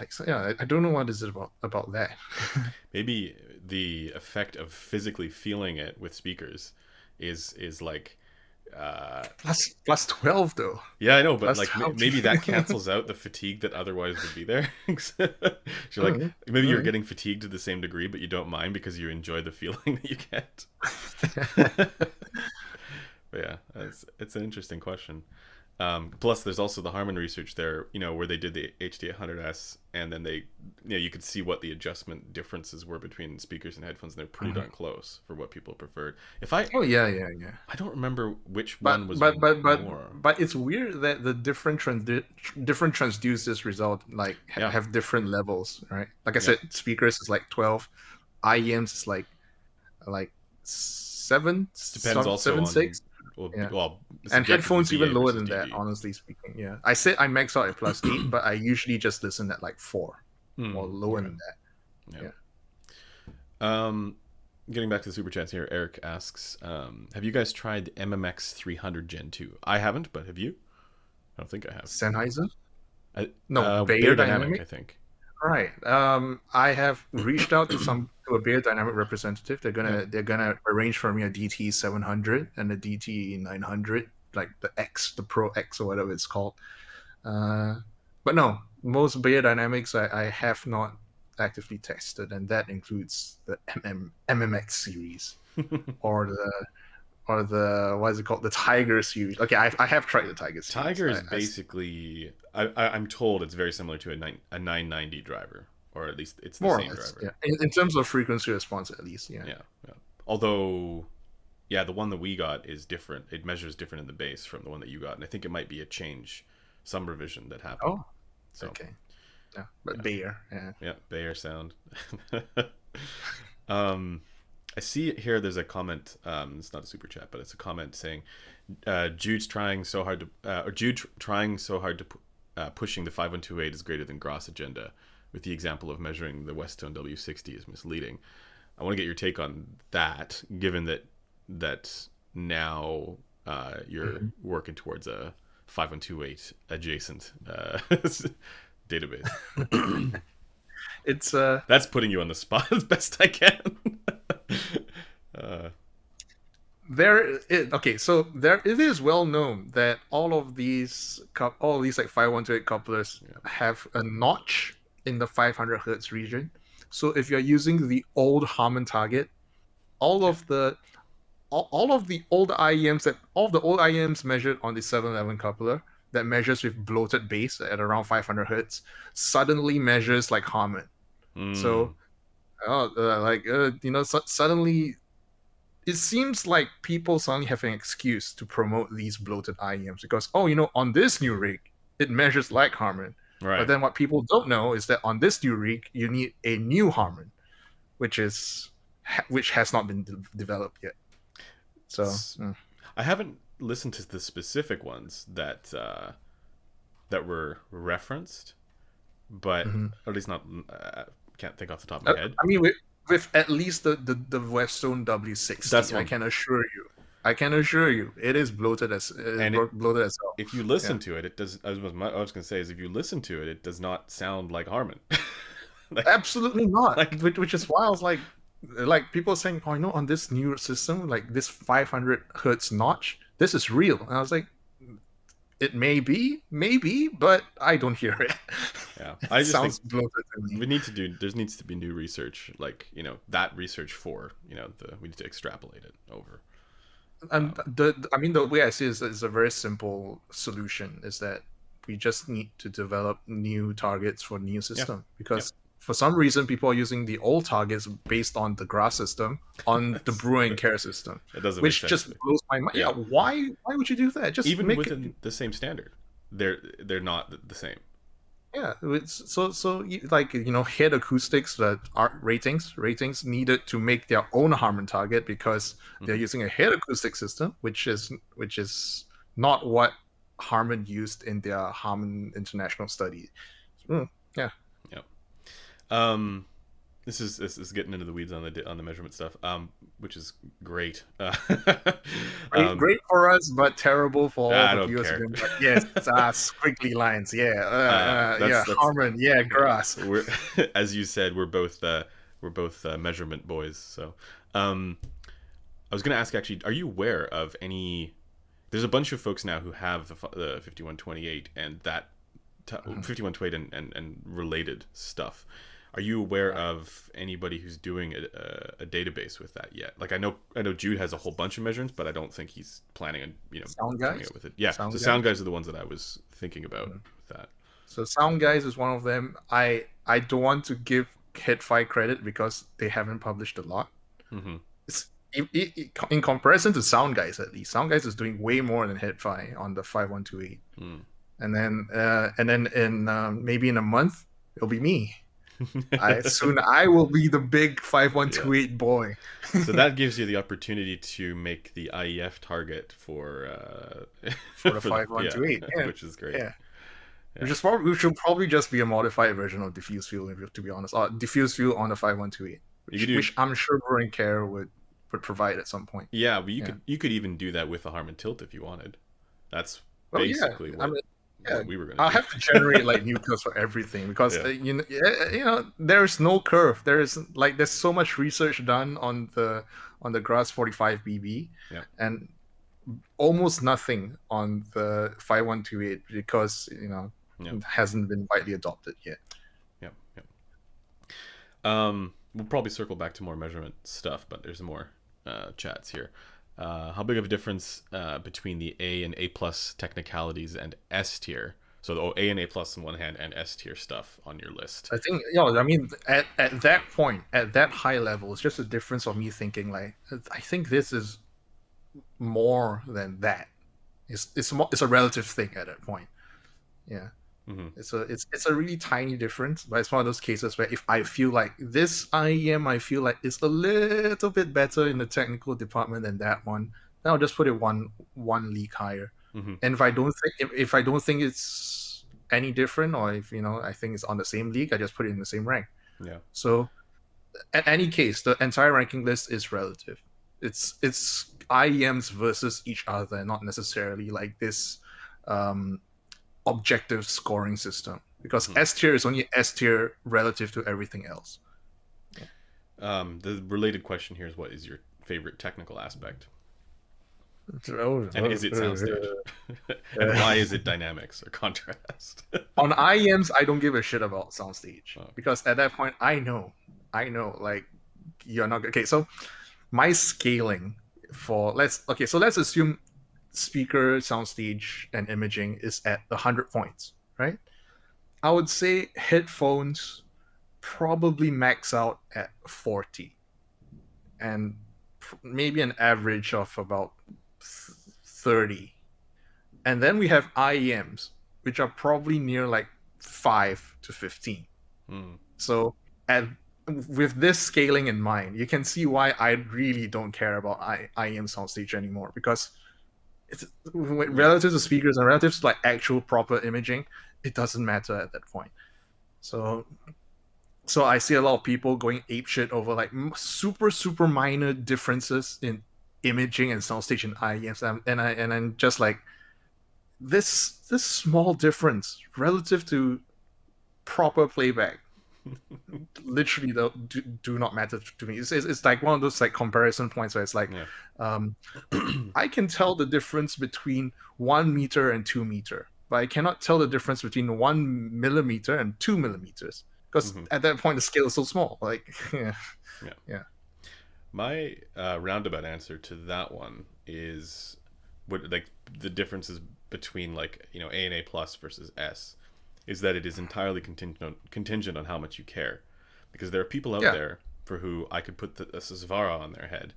like, so, yeah. I don't know what is it about that. Maybe the effect of physically feeling it with speakers is like uh Plus 12 though. yeah, I know, but Plus like 12. maybe that cancels out the fatigue that otherwise would be there. You're like Alright, maybe you're alright. getting fatigued to the same degree, but you don't mind because you enjoy the feeling that you get. But yeah, it's an interesting question. Plus, there's also the Harman research there, where they did the HD800S, and then you could see what the adjustment differences were between speakers and headphones, and they're pretty darn close for what people preferred. If I, Oh yeah, yeah, yeah. I don't remember which But one was but but but more. but it's weird that the different transducers result like Yeah, have different levels, right? Like I yeah, said, speakers is like 12, IEMs is like seven, depends also seven, on 6. well, Yeah, and subjectively headphones even BA lower versus than that. DD. Honestly speaking, yeah. I said I max out at +8, but I usually just listen at like 4 or lower Okay, than that. yeah. Yeah. Um, Getting back to the super chats here, Eric asks, have you guys tried the MMX 300 Gen 2? I haven't, but have you? I don't think I have. Sennheiser? No, Bayer Bayer Dynamic, Dynamic. I think. Right. I have reached out to a Beer Dynamic representative. They're Yeah. gonna arrange for me a DT 700 and a DT 900, like the Pro X or whatever it's called. Uh, but no, most Beer Dynamics I have not actively tested, and that includes the MMX series or the what is it called, the Tiger series. Okay, I have tried the Tiger series. Tiger is basically, I'm told it's very similar to a 990 driver, or at least it's the More or same less, driver. yeah. In terms of frequency response, at least, yeah. Yeah, yeah. Although, yeah, the one that we got is different. It measures different in the base from the one that you got, and I think it might be a change, some revision that happened. Oh, So, okay. Yeah, but yeah, Bayer, yeah. yeah, Bayer sound. um, I see here. There's a comment. It's not a super chat, but it's a comment saying, "Jude's trying so hard to, or Jude trying so hard to, pushing the 5128 is greater than Gross agenda, with the example of measuring the Westone W60 is misleading." I want to get your take on that, given that now you're Mhm. working towards a 5128 adjacent database. It's That's putting you on the spot as best I can. uh, okay, so there it is well known that all of these like 5128 couplers yeah, have a notch in the 500 hertz region. So if you're using the old Harman target, all yeah. of the all of the old IEMs all of the old IEMs measured on the 711 coupler that measures with bloated bass at around 500 hertz suddenly measures like Harman. Mm, So suddenly it seems like people suddenly have an excuse to promote these bloated IEMs because, on this new rig it measures like Harman. But right. then what people don't know is that on this new rig you need a new Harman, which has not been developed yet. So I haven't listened to the specific ones that were referenced, but mhm. at least not. Can't think off the top of my head. I mean, with at least the Westone That's W60, one. I can assure you, it is bloated And bloated as hell. if you listen Yeah, to it, it does. I was going to say is if you listen to it, it does not sound like Harman. like, absolutely not. like, Which is why I was like people saying, oh, on this new system, like this 500 hertz notch, this is real. And I was like, it may be, maybe, but I don't hear it. yeah. It I just think sounds bloated to me. there needs to be new research, like that research for we need to extrapolate it over. And Um, I mean, the way I see it is a very simple solution: is that we just need to develop new targets for new yeah, system yeah, because for some reason, people are using the old targets based on the GRAS system on the That's Brew and Care system, It doesn't make which sense just to me. blows my mind. Yeah, Yeah, why would you do that? Just even make it. within the same standard, they're not the same. Yeah, like head acoustics that are ratings needed to make their own Harman target because they're Hmm. using a head acoustic system, which is not what Harman used in their Harman International study. Mm, yeah, Yeah. Um, this is getting into the weeds on the measurement stuff, which is great. Um, great for us, but terrible for all I the don't viewers who care. can. Like, yes, squiggly lines. Yeah, yeah, That's Harman. Yeah, yeah. grass. We're as you said, we're both measurement boys. So, um, I was gonna ask actually, are you aware of any? There's a bunch of folks now who have the 5128 and that Mhm. 5128 and related stuff. Are you aware Right. of anybody who's doing a database with that yet? Like I know Jude has a whole bunch of measurements, but I don't think he's planning on Sound coming guys. up with it. Yeah, so Sound sound guys. guys are the ones that I was thinking about Mhm. with that. So Sound Guys is one of them. I don't want to give Headfi credit because they haven't published a lot. Mm-hmm. It's in comparison to Sound Guys, at least Sound Guys is doing way more than Headfi on the 5128. Mm. And then in maybe in a month it'll be me. I will be the big Yeah. 5128 boy. So that gives you the opportunity to make the IEF target for For the for the yeah, 5128. Yeah, which is great. yeah. Yeah. Which should probably just be a modified version of diffuse fuel, to be honest. Diffuse fuel on the 5128, You could do which I'm sure Brewing Care would provide at some point. yeah, but you Yeah. could even do that with the Harman tilt if you wanted. That's Well, yeah. basically I what mean, yeah. what we were gonna I'll do. have to generate like new curves for everything because Yeah. there's no curve. There's so much research done on the Grass 45 BB, Yeah. and almost nothing on the 5128 because Yeah. it hasn't been widely adopted yet. Yeah. Yeah. We'll probably circle back to more measurement stuff, but there's more chats here. How big of a difference between the A and A plus technicalities and S tier? So the A and A plus on one hand and S tier stuff on your list. I think, I mean, at that point, at that high level, it's just a difference of me thinking like, I think this is more than that. It's a relative thing at that point. Yeah, Mm-hmm. it's a really tiny difference, but it's one of those cases where if I feel like this IEM, I feel like it's a little bit better in the technical department than that one, then I'll just put it one league higher. Mm-hmm. And if I don't think it's any different, or if I think it's on the same league, I just put it in the same rank. Yeah. So in any case, the entire ranking list is relative. It's IEMs versus each other, not necessarily like this um, objective scoring system. Because Mm-hmm. S tier is only S tier relative to everything else. The related question here is, what is your favorite technical aspect? On And is it soundstage? And why is it dynamics or contrast? IEMs, I don't give a shit about soundstage Oh. because at that point, like you're not okay. So my scaling for let's assume speaker, soundstage, and imaging is at 100 points, right? I would say headphones probably max out at 40, and maybe an average of about 30. And then we have IEMs, which are probably near like 5 to 15. Mm. So, and with this scaling in mind, you can see why I really don't care about IEM soundstage anymore, because it's Yeah. relative to speakers and relative to like actual proper imaging, it doesn't matter at that point. So I see a lot of people going apeshit over like super minor differences in imaging and soundstage in IEMs, and I'm just like, this small difference relative to proper playback literally do not matter to me. It's like one of those like comparison points where it's like, Yeah. um, I can tell the difference between 1 meter and 2 meter, but I cannot tell the difference between 1 millimeter and 2 millimeters because Mm-hmm. at that point the scale is so small. Like, yeah, Yeah. yeah. My roundabout answer to that one is what, like, the differences between, like, A and A plus versus S is that it is entirely contingent on how much you care. because there are people out Yeah. there for who I could put a Susvara on their head,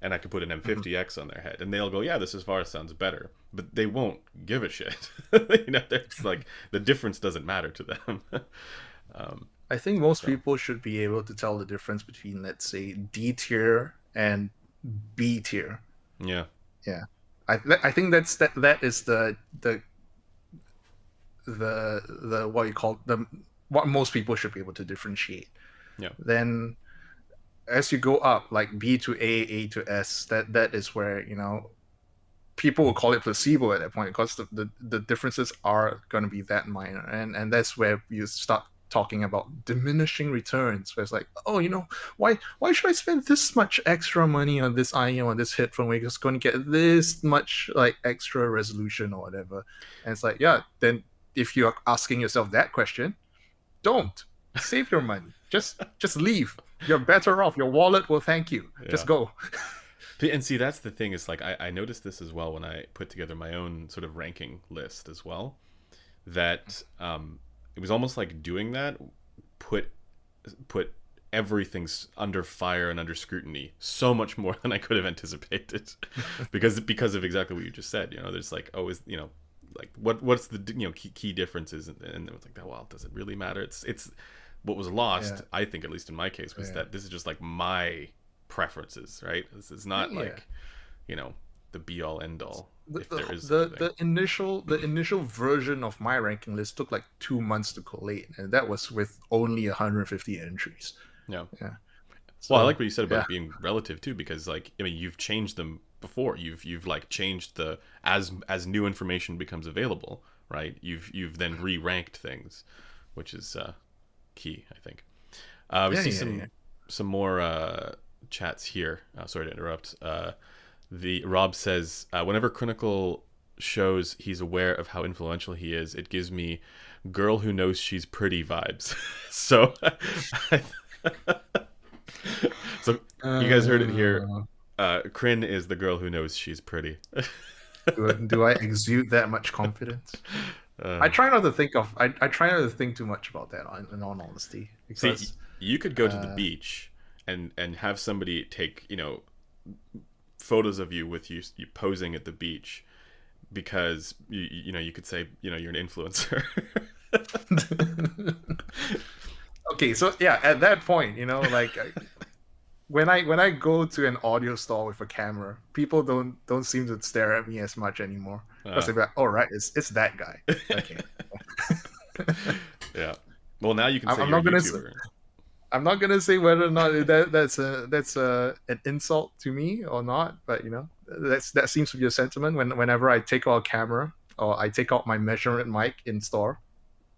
and I could put an Mhm. M50X on their head, and they'll go, "Yeah, the Susvara sounds better," but they won't give a shit. You know, it's like the difference doesn't matter to them. um, I think most so people should be able to tell the difference between, let's say, D tier and B tier. yeah, Yeah, I think that is the what you call the what most people should be able to differentiate. yeah, Then as you go up, like B to A to S, that is where, people will call it placebo at that point, because the differences are going to be that minor, and that's where you start talking about diminishing returns, where it's like, oh, why should I spend this much extra money on this IEM, on this headphone, when you're just going to get this much like extra resolution or whatever. And it's like, yeah, then if you're asking yourself that question, don't save your money, just leave. You're better off. Your wallet will thank you. yeah. Just go. And see, that's the thing. Is like I noticed this as well when I put together my own sort of ranking list as well. That it was almost like doing that put put everything's under fire and under scrutiny so much more than I could have anticipated, because of exactly what you just said. You know, there's like, oh, is, you know, like what's the, you know, key differences, and it was like, well, does it really matter? It's what was Yeah, lost, I think, at least in my case, was yeah, that this is just like my preferences, right? This is not yeah. like, you know, the be all end all, the, if there the, is such a the thing. the initial version of my ranking list took like 2 months to collate, and that was with only 150 entries. Yeah. Yeah. Well, I So like what you said about yeah, it being relative too, because like, I mean, you've changed them before. You've like changed the, as new information becomes available, right? You've then re-ranked things, which is key, I think. We yeah, see yeah, yeah. some more chats here. Sorry to interrupt. The Rob says, whenever Crinacle shows he's aware of how influential he is, it gives me girl who knows she's pretty vibes. So so you guys heard it here. Uh, Crin is the girl who knows she's pretty. do I exude that much confidence? I uh, try not to think of. I try not to think too much about that, in all honesty, see, because you could go to the uh, beach and have somebody take, you know, photos of you with you posing at the beach, because you know, you could say, you know, you're an influencer. okay, so yeah, at that point, like, when I go to an audio store with a camera, people don't seem to stare at me as much anymore, because uh, they're like, "Oh, right, it's that guy." Okay. yeah. Well, now you can I'm, say I'm you're a not gonna YouTuber. I'm not gonna say whether or not that's an insult to me or not, but that seems to be a sentiment. Whenever I take out a camera or I take out my measurement mic in store,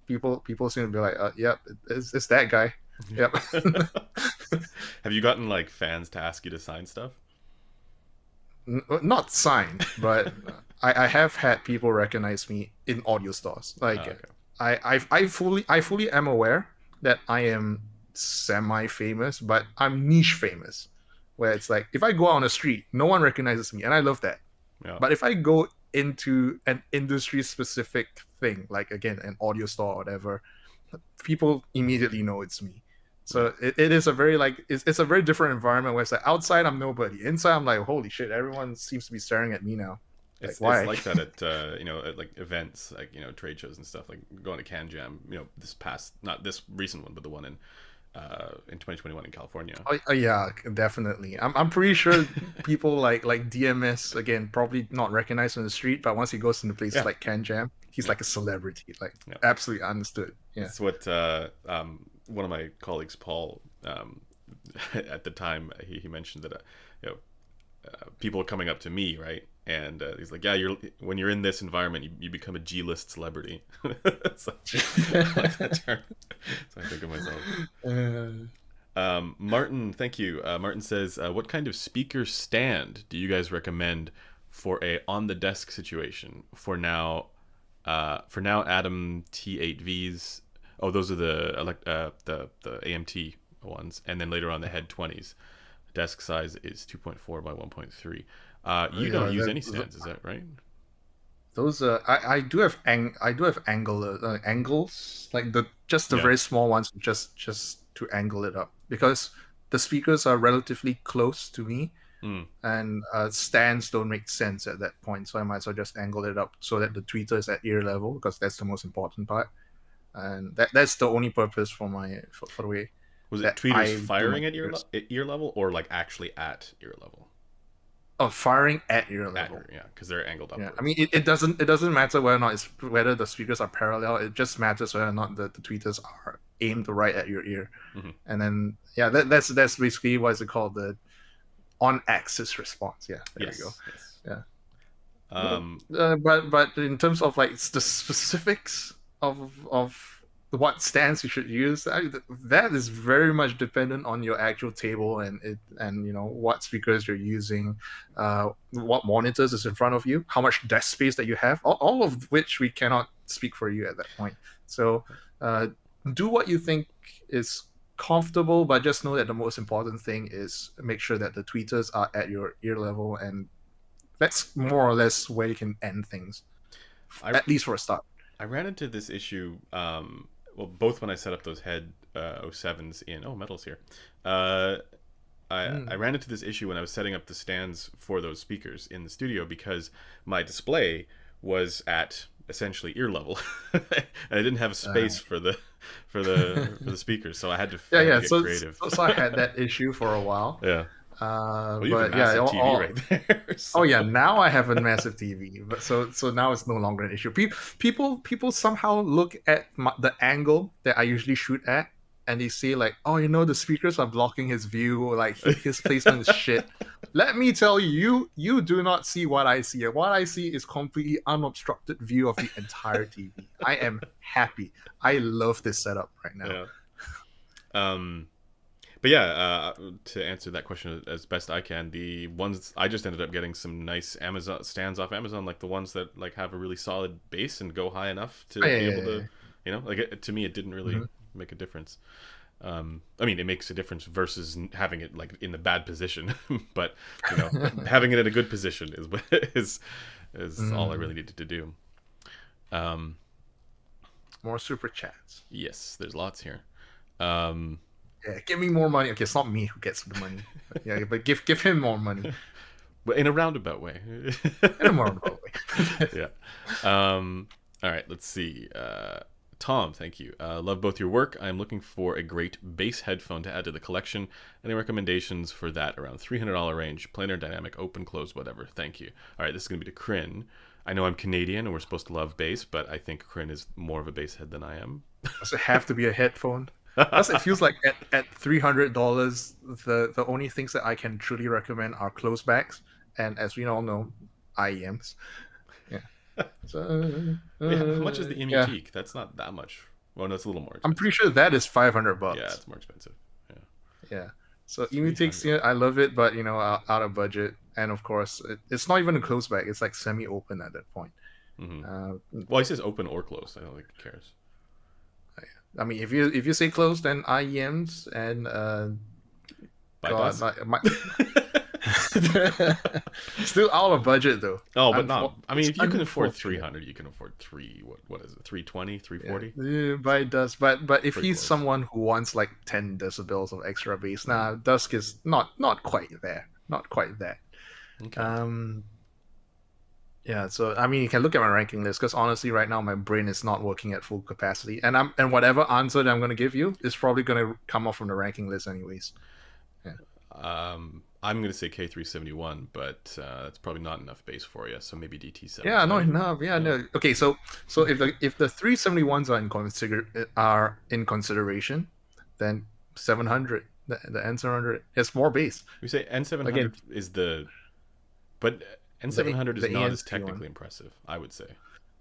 people seem to be like, "Yep, it's that guy." Yep. Have you gotten like fans to ask you to sign stuff? Not sign, but I have had people recognize me in audio stores. Oh, Like, okay. I fully am aware that I am semi famous, but I'm niche famous. Where it's like, if I go out on the street, no one recognizes me, and I love that. Yeah. But if I go into an industry specific thing, like again an audio store or whatever, people immediately know it's me. Yeah. So it is a very, like, it's a very different environment, where it's like, outside I'm nobody, inside I'm like, holy shit, everyone seems to be staring at me now. Like, It's why? like that at, you know, at like events, like, you know, trade shows and stuff, like going to Can Jam, you know, this past, not this recent one, but the one in 2021 in California. Oh, yeah, definitely. I'm pretty sure people like DMS, again, probably not recognized on the street, but once he goes into places Yeah. like Can Jam, he's Yeah. like a celebrity, like, Yeah. absolutely understood. Yeah. It's what one of my colleagues, Paul, at the time, he mentioned that, you know, people are coming up to me, right? And he's like, "Yeah, you're when you're in this environment, you become a G-list celebrity." So, I like that term. So I think of myself. Uh, Martin, thank you. Martin says, "What kind of speaker stand do you guys recommend for a on the desk situation? For now, Adam T8Vs. Oh, those are the AMT ones, and then later on the Head 20s. Desk size is 2.4 by 1.3. You don't yeah, use any stands, is that right? those I do have angles, like the Yeah, very small ones, just to angle it up, because the speakers are relatively close to me, Mm. and stands don't make sense at that point. So I might as well just angle it up so that the tweeter is at ear level, because that's the most important part. And that's the only purpose for for the way Was it that tweeters I do my firing at tweeters. ear level, or like actually at ear level? Oh, firing at ear At level. ear, yeah, because they're angled Yeah, I mean upwards. it doesn't matter whether or not it's whether the speakers are parallel. It just matters whether or not the tweeters are aimed right at your ear. Mm-hmm. And then yeah, that's basically what is it called, the on axis response. Yeah, there we go. Yes, yes. Yeah. Um, But in terms of like the specifics of what stance you should use, that is very much dependent on your actual table, and what speakers you're using, what monitors is in front of you, how much desk space that you have, all of which we cannot speak for you at that point. So uh, do what you think is comfortable, but just know that the most important thing is make sure that the tweeters are at your ear level, and that's more or less where you can end things, I at least for a start. I ran into this issue. Well, both when I set up those head 07s in metals here. Uh, I Mm. ran into this issue when I was setting up the stands for those speakers in the studio, because my display was at essentially ear level, and I didn't have Uh, space for the for the speakers, so yeah, I had to yeah. get So, creative. so I had that issue for a while, Yeah. Well, you have a but yeah, massive TV right there. oh So yeah, now I have a massive TV, but so now it's no longer an issue. People somehow look at the angle that I usually shoot at, and they say like, oh, the speakers are blocking his view, like his placement is shit. Let me tell you, you do not see what I see. What I see is completely unobstructed view of the entire TV. I am happy. I love this setup right now. yeah. Um, but yeah, to answer that question as best I can, the ones I just ended up getting some nice Amazon stands off Amazon, like the ones that like have a really solid base and go high enough Oh, to yeah, be yeah, able yeah, to, like to me, it didn't really yeah. make a difference. I mean, it makes a difference versus having it like in the bad position, but Mhm. having it in a good position is is all I Mm. really needed to do. Um, More super chats. yes, there's lots here. Um, Yeah, give me more money. Okay, it's not me who gets the money. But yeah, but give him more money but in a roundabout way. in a more remote way. Yeah. All right, let's see. Tom, thank you. Love both your work. I'm looking for a great bass headphone to add to the collection. Any recommendations for that around $300 range? Planar, dynamic, open, close, whatever. Thank you. All right, this is going to be to Crin. I know I'm Canadian and we're supposed to love bass, but I think Crin is more of a bass head than I am. Does it have to be a headphone? Because it feels like at $300, the only things that I can truly recommend are close backs, and as we all know, IEMs. Yeah. So Wait, how much is the yeah, Imutique? That's not that much. Well, no, it's a little more I'm pretty expensive. sure that is 500 Yeah, bucks. it's more expensive. Yeah, Yeah. So Emu takes, 300. I love it, but out of budget, and of course, it's not even a close back. It's like semi-open at that point. Mm-hmm. Uh, Well, he says open or close. I don't think he cares. I mean, if you say close, then IEMs and God, Bypass. my still out of budget though. Oh, but not. I mean, It's if you can afford unfortunate. 300, you can afford three. What is it? 320, Yeah, 340. but it does. But if Pretty he's close. someone who wants like 10 decibels of extra bass, Mm. nah, Dusk is not quite there. Not quite there. Okay. Um, yeah. So I mean, you can look at my ranking list, because honestly, right now my brain is not working at full capacity, and whatever answer that I'm going to give you is probably going to come off from the ranking list anyways. Yeah. I'm gonna say K371, but that's probably not enough bass for you. So maybe Yeah, not DT770. enough. Yeah, Yeah. no. Okay, so if the 371s are in consideration, then 700, the N700 has more bass. We say Again, N700 is but the N700 is the not as ANC one, technically impressive. I would say,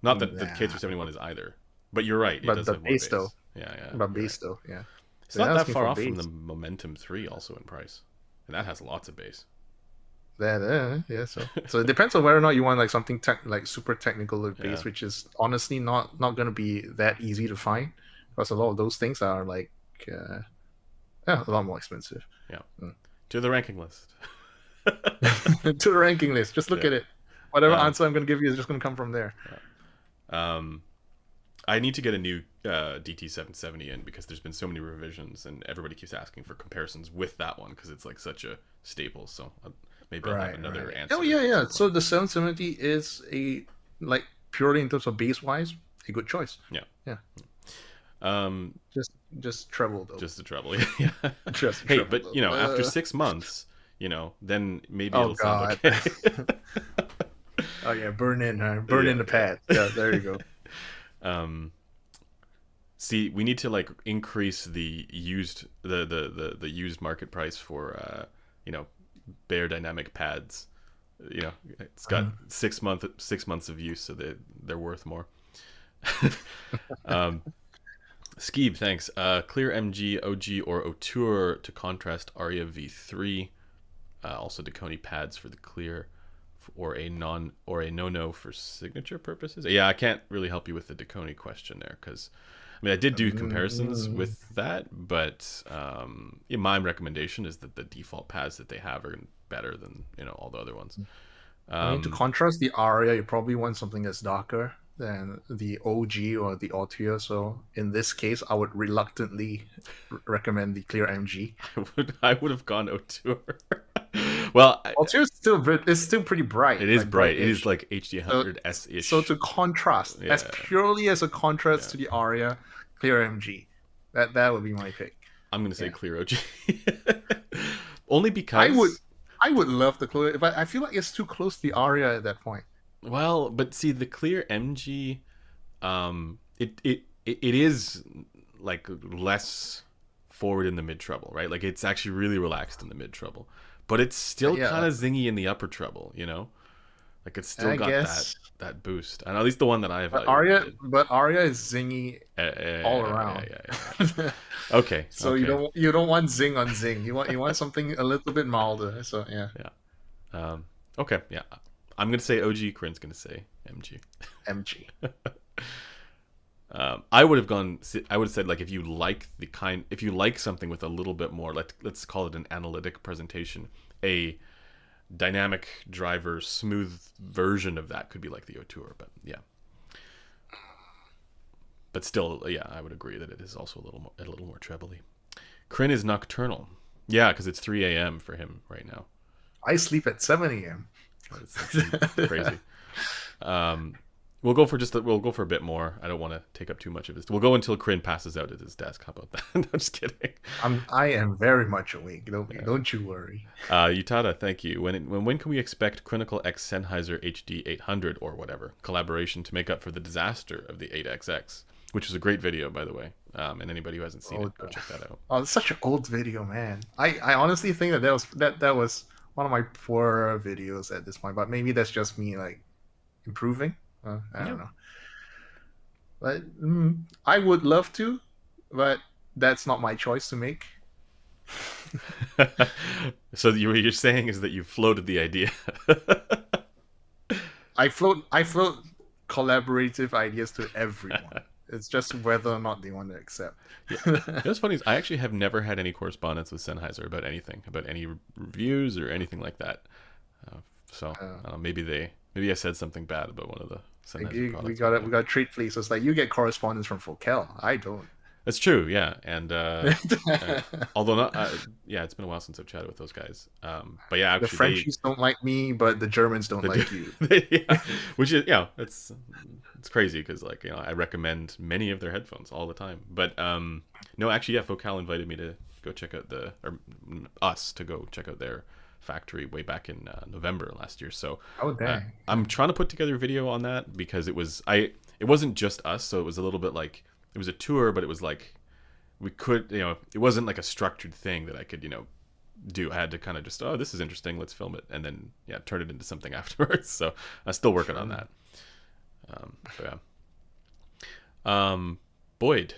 not that the nah, K371 is either. But you're right. It but does the have more bass though, bass. Yeah, yeah, but you're right. bass though, yeah. It's So you're not that asking far for off from the bass. Momentum 3 also in price, and that has lots of bass. Yeah. So it depends on whether or not you want like something like super technical with Yeah. bass, which is honestly not going to be that easy to find, because a lot of those things are like yeah, a lot more expensive. Yeah. Mm. To the ranking list. To the ranking list. Just look Yeah. at it. Whatever Um, answer I'm going to give you is just going to come from there. um, I need to get a new DT770 in because there's been so many revisions and everybody keeps asking for comparisons with that one because it's like such a staple. So maybe I'll have Right, another right. Oh answer yeah, at yeah. some point. So the 770 is a like purely in terms of base wise, a good choice. Yeah. Yeah. Um, Just just treble though. just the trouble. Yeah. Just Hey, treble but though. after 6 months, then maybe Oh it'll sound god. okay. Oh yeah, burn in, huh? Burn in Yeah, the pad. yeah. Yeah, there you go. um, See, we need to like increase the used the used market price for Bear Dynamic pads. It's got Mhm. 6 months of use, so they're worth more. um, Skeeb, thanks. Clear MG, OG, or Auteur to contrast Aria V3. Also, Deconi pads for the clear, or a no for signature purposes. Yeah, I can't really help you with the Deconi question there because I did do comparisons Mm. with that, but yeah, my recommendation is that the default pads that they have are better than all the other ones. I mean, to Um, contrast the Aria, you probably want something that's darker than the OG or the Altia. So in this case, I would reluctantly recommend the Clear MG. I would have gone Auteur. Well, Altia is still pretty bright, it is like bright. It is brightish. like HD So 100S so ish. to contrast, as Yeah, purely as a contrast yeah. to the Aria, Clear MG. That would be my pick. I'm gonna say Yeah. Clear OG. Only I would because, I would love the Clear, but I feel like it's too close to the Aria at that point. well, but see the Clear MG, it is like less forward in the mid treble, right? Like it's actually really relaxed in the mid treble, but it's still kind Yeah, of zingy in the upper treble. Like it's still I got that guess. that boost, and at least the one that I But evaluated Arya, did. but Arya is zingy all Yeah, yeah, around. yeah, yeah, yeah. Okay, So you okay, don't want zing on zing. You want something a little bit milder. So yeah, yeah. Okay, yeah. I'm gonna say OG. Corinne's gonna say MG. MG. I would have gone. I would have said like if you like something with a little bit more, let's call it an analytic presentation, a dynamic driver smooth version of that could be like the Auteur, but yeah, but still, yeah, I would agree that it is also a little more trebly. Crin is nocturnal, yeah, because it's 3 a.m. for him right now. I sleep at 7 a.m. That's crazy. Um, we'll go for a bit more. I don't want to take up too much of his. We'll go until Crin passes out at his desk. How about that? No, just kidding. I am very much awake. Yeah. Don't you worry. Utada, thank you. When can we expect Crinacle X Sennheiser HD 800 or whatever collaboration to make up for the disaster of the 8XX, which is a great video, by the way. And anybody who hasn't seen Oh, it, go check that out. oh, it's such an old video, man. I honestly think that was one of my poorer videos at this point. But maybe that's just me like improving. I Yeah. don't know. But I would love to, but that's not my choice to make. So what you're saying is that you floated the idea. I float collaborative ideas to everyone. It's just whether or not they want to accept. Yeah. What's funny is I actually have never had any correspondence with Sennheiser about anything, about any reviews or anything like that. So maybe I said something bad about one of the Sennheiser We products. got trade places. Like you get correspondence from Focal. I don't. That's true, yeah. And although not, yeah, it's been a while since I've chatted with those guys. But yeah, The actually, Frenchies don't like me, but the Germans don't like you. yeah, which is it's crazy because I recommend many of their headphones all the time. But no, actually, yeah, Focal invited me to go check out us to go check out their factory way back in November last year. So Oh dang. I'm trying to put together a video on that because it wasn't just us, so it was a little bit like it was a tour, but it was like we could it wasn't like a structured thing that I could do. I had to kind of just, oh, this is interesting, let's film it, and then turn it into something afterwards. So I'm still working on that. So yeah. Boyd,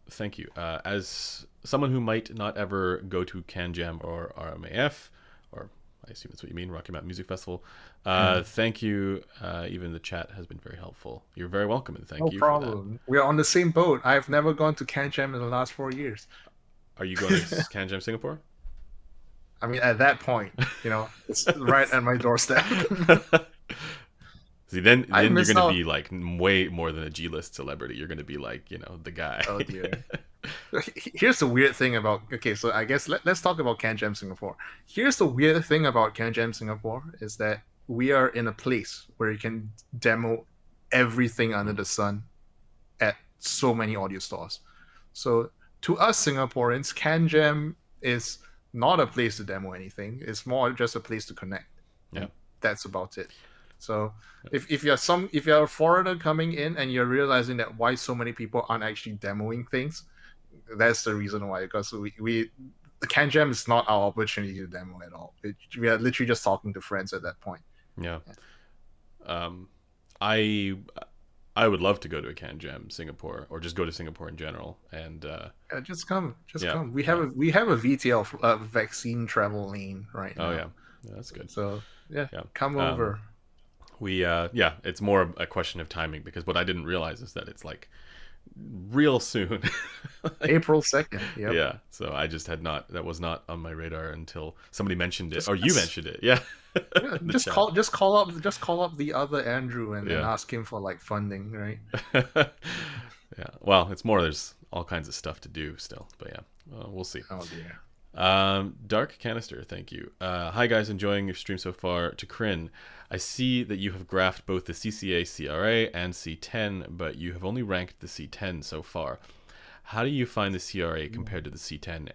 thank you. As someone who might not ever go to CanJam or RMAF, or I assume that's what you mean, Rocky Mountain Music Festival. Thank you. Even the chat has been very helpful. You're very welcome, and No thank you for that. problem. We are on the same boat. I've never gone to CanJam in the last 4 years. Are you going to CanJam Singapore? I mean, at that point, it's right at my doorstep. See, then I you're miss gonna out. be like way more than a G-list celebrity. You're gonna be like, the guy. Oh dear. Here's the weird thing about, okay, so I guess let's talk about Can Jam Singapore. Here's the weird thing about Can Jam Singapore is that we are in a place where you can demo everything under Mm, the sun at so many audio stores. So to us Singaporeans, Can Jam is not a place to demo anything. It's more just a place to connect, yeah. and that's about it. So if you're a foreigner coming in and you're realizing that why so many people aren't actually demoing things, that's the reason why. Because we the Can Jam is not our opportunity to demo at all. We are literally just talking to friends at that point. Yeah. Um, I I would love to go to a Can Jam Singapore, or just go to Singapore in general. And Just come, just yeah, come. yeah. We have a VTL vaccine travel lane right Oh now. yeah, yeah, that's good. So yeah, Yeah. come Um, over. we yeah, it's more a question of timing, because what I didn't realize is that it's like real soon. Like, April 2nd. Yep. yeah. So I just had not that was not on my radar until somebody mentioned it, Just, or you just mentioned it. Yeah. yeah, In the chat. just call up the other Andrew and Yeah. ask him for like funding, right? Yeah. Well, it's more. There's all kinds of stuff to do still, but yeah, we'll see. Oh dear. Dark Canister, thank you. Hi guys, enjoying your stream so far. To Crin, I see that you have graphed both the CCA, CRA, and C10, but you have only ranked the C10 so far. How do you find the CRA compared to the C10?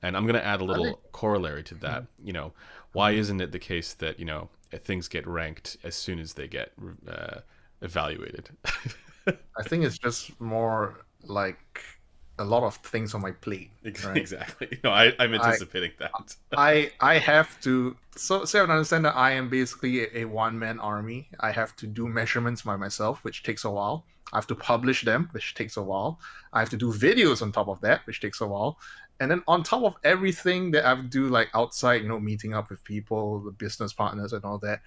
And I'm going to add a I think little corollary to that. Why mhm. isn't it the case that, things get ranked as soon as they get evaluated? I think it's just more like a lot of things on my plate, right? Exactly. No, I'm I anticipating that. I have to, so I understand that I am basically a one man army. I have to do measurements by myself, which takes a while. I have to publish them, which takes a while. I have to do videos on top of that, which takes a while. And then on top of everything that I have to do, like outside, meeting up with people, the business partners, and all that,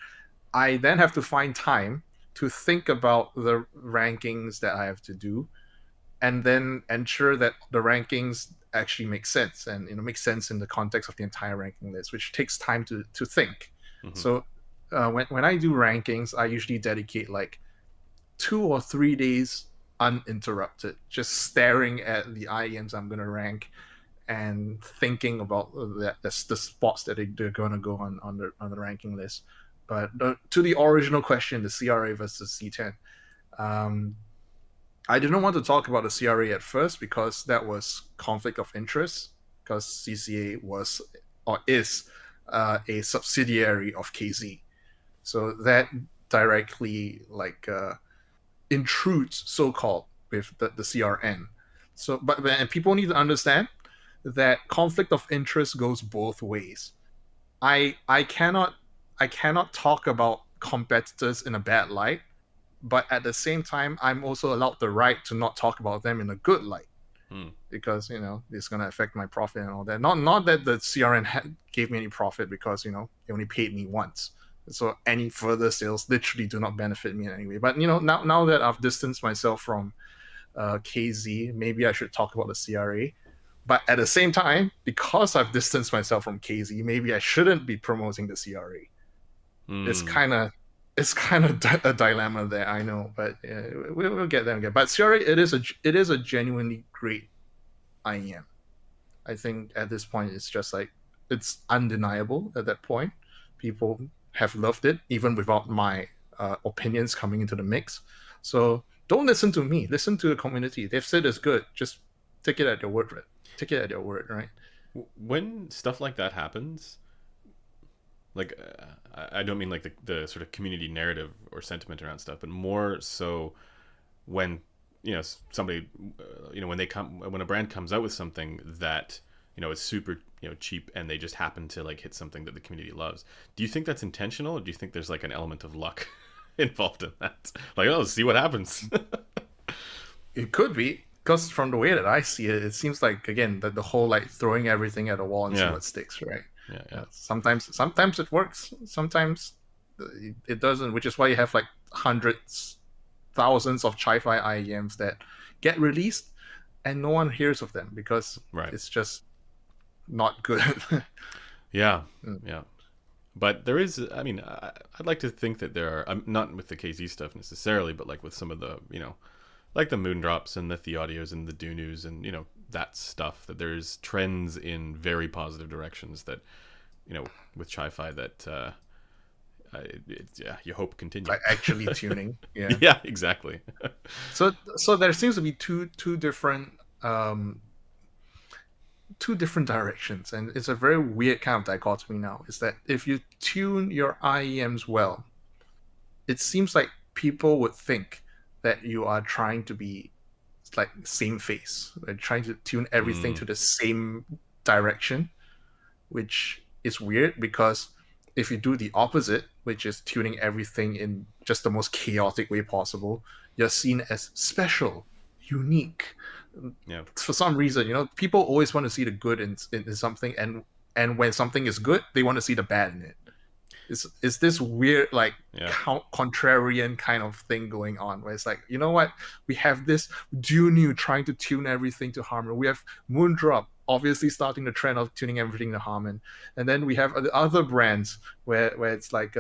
I then have to find time to think about the rankings that I have to do, and then ensure that the rankings actually make sense, and make sense in the context of the entire ranking list, which takes time to think. Hmm. So when I do rankings, I usually dedicate like 2 or 3 days uninterrupted, just staring at the IEMs I'm going to rank and thinking about the spots that they're going to go on the ranking list. But to the original question, the CRA versus C10, um, I didn't want to talk about the CRA at first because that was conflict of interest, because CCA was or is a subsidiary of KZ, so that directly intrudes so called with the CRN. So, but and people need to understand that conflict of interest goes both ways. I cannot talk about competitors in a bad light, but at the same time, I'm also allowed the right to not talk about them in a good light, Hmm. because it's going to affect my profit and all that. Not that the CRN gave me any profit, because they only paid me once, so any further sales literally do not benefit me in any way. But now that I've distanced myself from KZ, maybe I should talk about the CRA. But at the same time, because I've distanced myself from KZ, maybe I shouldn't be promoting the CRA. It's Hmm. kind of a dilemma there, I know, but we'll get there again. But CRA, it is a genuinely great IEM. I think at this point it's just like it's undeniable. At that point, people have loved it even without my opinions coming into the mix. So don't listen to me. Listen to the community. They've said it's good. Just take it at their word. Right? Take it at their word, right? When stuff like that happens, like I don't mean like the sort of community narrative or sentiment around stuff, but more so when somebody when they come when a brand comes out with something that is super cheap, and they just happen to like hit something that the community loves. Do you think that's intentional, or do you think there's like an element of luck involved in that? Like, oh, see what happens. It could be, because from the way that I see it, it seems like, again, that the whole like throwing everything at a wall and see Yeah, what sticks, right? yeah, yeah. Sometimes it works, sometimes it doesn't, which is why you have like hundreds, thousands of chi-fi IEMs that get released and no one hears of them because Right. it's just not good. Yeah, Mm. yeah. But there is, I mean, I'd like to think that there are, not with the KZ stuff necessarily, but like with some of the, like the Moondrops and the Theaudios and the Dunus and, that stuff, that there's trends in very positive directions that, with Chi-Fi that, yeah, you hope continue. Like actually tuning. Yeah. Yeah, exactly. So there seems to be um two different directions, and it's a very weird kind of dichotomy now. Is that if you tune your IEMs well, it seems like people would think that you are trying to be like same face, like trying to tune everything Mm, to the same direction, which is weird because if you do the opposite, which is tuning everything in just the most chaotic way possible, you're seen as special, unique. yeah, For some reason, people always want to see the good in something, and when something is good, they want to see the bad in it. Is this weird like yeah, contrarian kind of thing going on where it's like, you know what, we have this Dunu trying to tune everything to Harmon, we have Moondrop obviously starting the trend of tuning everything to Harmon, and then we have the other brands where it's like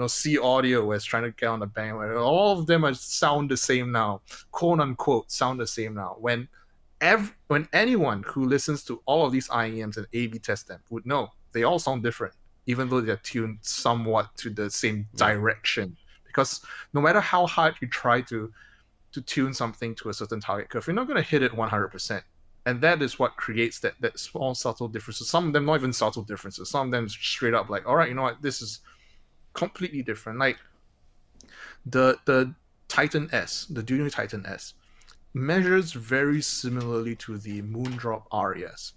C Audio where it's trying to get on the band, where all of them are sound the same now, quote unquote sound the same now, when anyone who listens to all of these IEMs and A/B test them would know they all sound different, even though they're tuned somewhat to the same yeah, direction. Because no matter how hard you try to tune something to a certain target curve, you're not going to hit it 100%. And that is what creates that small subtle differences. Some of them not even subtle differences. Some of them straight up like, all right, you know what, this is completely different. Like the Titan S, the Duno Titan S, measures very similarly to the Moondrop RES.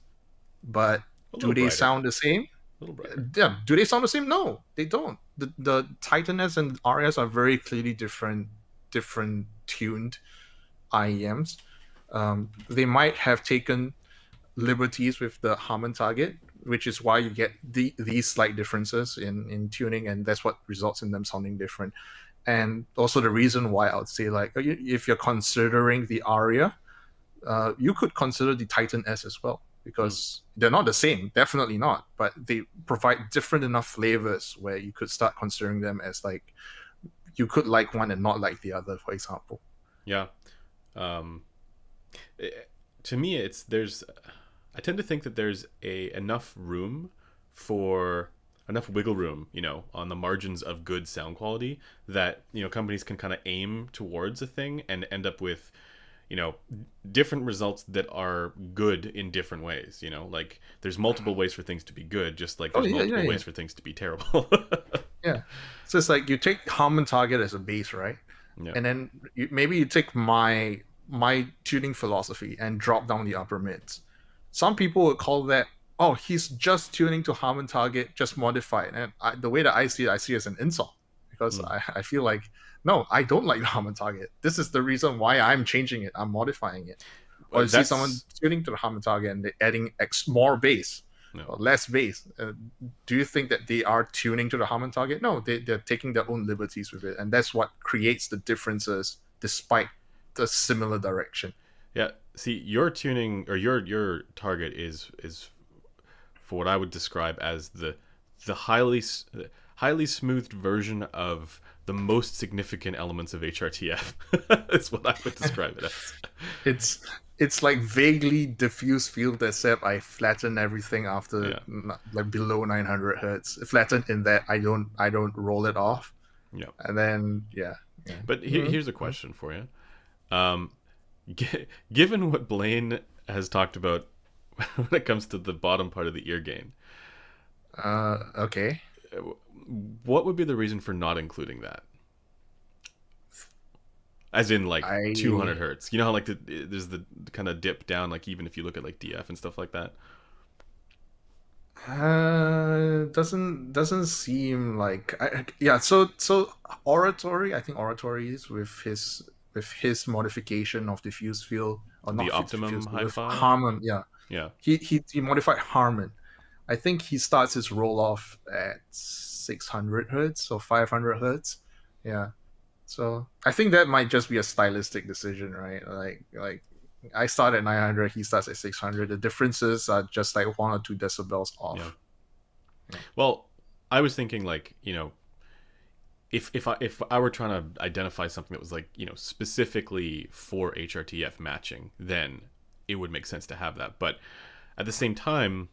But a do little they brighter, sound the same? a little brighter. Yeah. Do they sound the same? No, they don't. The Titan S and RS are very clearly different tuned IEMs. They might have taken liberties with the Harman target, which is why you get these slight differences in tuning, and that's what results in them sounding different. And also the reason why I would say, like, if you're considering the Aria, you could consider the Titan S as well, Mm. because they're not the same, definitely not, but they provide different enough flavors where you could start considering them as like you could like one and not like the other, for example. Yeah. Um, to me, there's. I tend to think that there's a enough room for enough wiggle room, on the margins of good sound quality that companies can kind of aim towards a thing and end up with you know different results that are good in different ways. Like there's multiple ways for things to be good, just like Oh there's yeah, yeah, multiple yeah, ways for things to be terrible. yeah. So it's like you take Harman target as a base, right? Yeah. And then maybe you take my tuning philosophy and drop down the upper mids. Some people would call that, oh, he's just tuning to Harman target, just modified. And the way that I see it as an insult, because Mm. I feel like, no, I don't like the Harman target. This is the reason why I'm changing it. I'm modifying it. Or you see someone That's tuning to the Harman target and they're adding more bass no. or less bass. Do you think that they are tuning to the Harman target? No, they're taking their own liberties with it. And that's what creates the differences despite the similar direction. Yeah. See, your tuning or your target is for what I would describe as the highly smoothed version of the most significant elements of HRTF. That's what I would describe it as. it's it's like vaguely diffuse field, except I flatten everything after Yeah. like below 900 hertz. Flatten in that I don't roll it off, Yeah. and then yeah, yeah. But here's a Mm-hmm. question for you. Um, given what Blaine has talked about when it comes to the bottom part of the ear gain, Okay. what would be the reason for not including that? As in like I 200 hertz. You know how like there's the kind of dip down, like even if you look at like DF and stuff like that. doesn't seem like yeah. So oratory, I think oratory is with his modification of diffuse field, or The not optimum diffuse field, with hi-fi. Harmon. Yeah, Yeah. he modified Harmon. I think he starts his roll off at 600 hertz or 500 hertz. Yeah. So I think that might just be a stylistic decision, right? Like I start at 900, he starts at 600. The differences are just like 1 or 2 decibels Yeah. off. Yeah. Well, I was thinking like, if I were trying to identify something that was like, specifically for HRTF matching, then it would make sense to have that. But at the same time,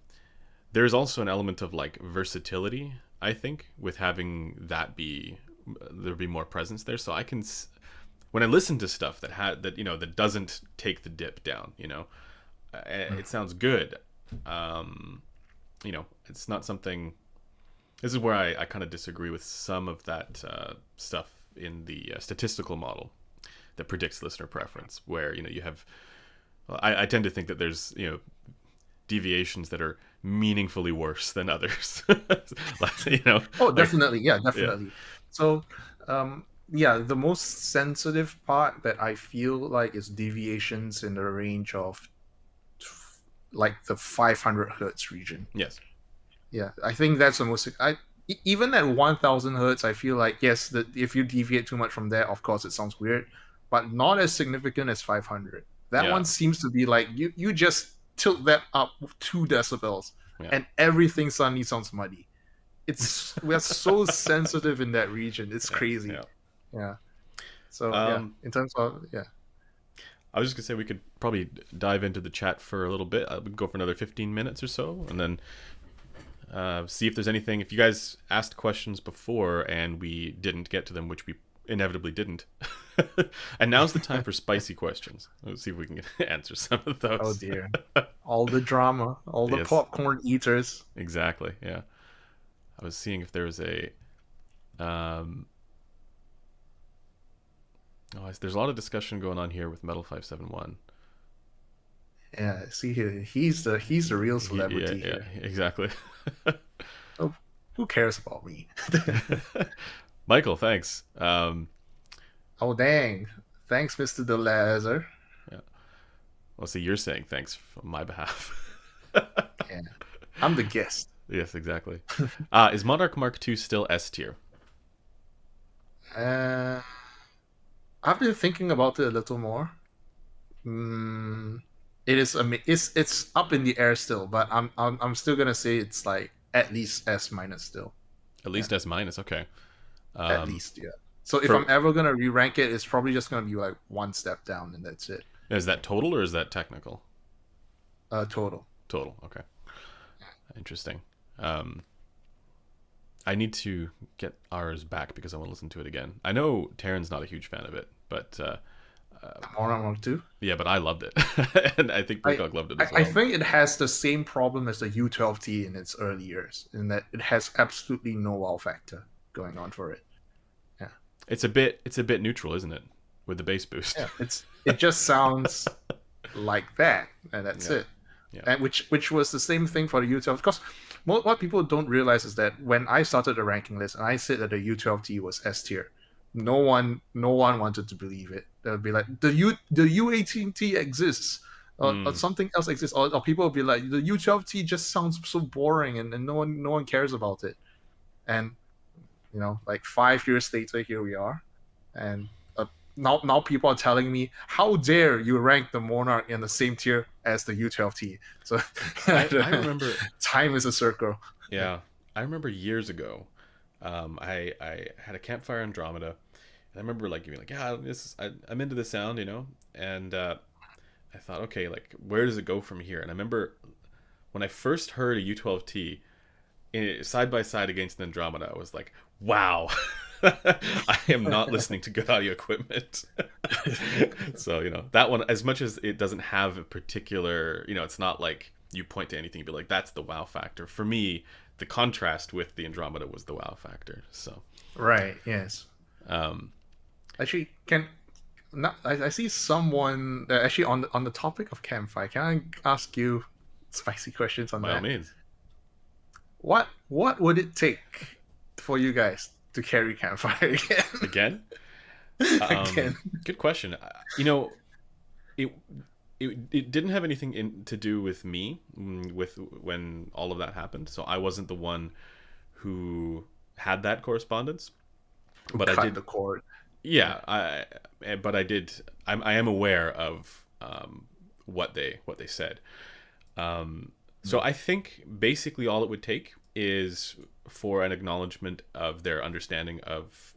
there's also an element of like versatility, I think, with having that be there be more presence there. So I can when I listen to stuff that doesn't take the dip down, it sounds good. Um, it's not something. This is where I kind of disagree with some of that stuff in the statistical model that predicts listener preference, where you have. Well, I tend to think that there's deviations that are meaningfully worse than others. Like, Oh, like definitely. Yeah, yeah, definitely. So, yeah, the most sensitive part that I feel like is deviations in the range of like the 500 hertz region. yes, Yeah, I think that's the most. Even at 1000 hertz, I feel like yes, that if you deviate too much from there, of course, it sounds weird, but not as significant as 500. That yeah, one seems to be like you just tilt that up 2 decibels, yeah, and everything suddenly sounds muddy. We're so sensitive in that region. It's yeah, crazy. yeah. Yeah. So yeah, Um, in terms of yeah, I was just gonna say we could probably dive into the chat for a little bit. We can go for another 15 minutes or so, and then see if there's anything. If you guys asked questions before and we didn't get to them, which we inevitably didn't, and now's the time for spicy questions. Let's see if we can answer some of oh those. dear, all the drama, all the Yes, popcorn eaters. exactly. Yeah, I was seeing if there was a. Um, there's a lot of discussion going on here with Metal 571. Yeah, see here, he's the real Yeah, celebrity yeah, here. exactly. Oh, who cares about me? Michael, thanks. Oh dang! Thanks, Mister De Lazer. Yeah. Well, see, you're saying thanks on my behalf. Yeah, I'm the guest. Yes, exactly. Is Monarch Mark II still S tier? Uh, I've been thinking about it a little more. Mm, it is. It's up in the air still, but I'm still gonna say it's like at least S minus still. At Yeah, least S minus. Okay. at Um, least yeah. So if I'm for ever gonna re-rank it, it's probably just gonna be like one step down, and that's it. is that total or is that technical? Total. Total. Okay. Interesting. Um, I need to get ours back because I want to listen to it again. I know Taryn's not a huge fan of it, but More on two. yeah, but I loved it, and I think I, Precog loved it I as I well. think it has the same problem as the U12T in its early years, in that it has absolutely no wow factor going on for it. Yeah, It's a bit neutral, isn't it, with the bass boost? yeah. It just sounds like that, and that's Yeah, it. yeah. And which was the same thing for the U12. Because what people don't realize is that when I started the ranking list and I said that the U12T was S tier, no one wanted to believe it. They'll be like the U18T exists. Or Mm, something else exists, or people will be like the U12T just sounds so boring, and no one cares about it. And like 5 years later, here we are, and now people are telling me, how dare you rank the Monarch in the same tier as the U12T? So I remember. time is a circle. Yeah. Yeah, I remember years ago. I had a Campfire Andromeda, and I remember like being like, yeah, I'm into the sound, and I thought, okay, like where does it go from here? And I remember when I first heard a U12T side by side against an Andromeda, I was like, wow. I am not listening to good audio equipment. So, that one, as much as it doesn't have a particular, it's not like you point to anything and be like, that's the wow factor. For me, the contrast with the Andromeda was the wow factor. So, Right. Yes. um, Actually, can not, I see someone actually on the topic of campfire. Can I ask you spicy questions on by all that? means. What would it take for you guys to carry campfire again? Again? Again. Good question. It it didn't have anything to do with me with when all of that happened. So I wasn't the one who had that correspondence, but I Cut did. the cord. Yeah. Yeah, but I did. I am aware of what they said. So I think basically all it would take is for an acknowledgement of their understanding of,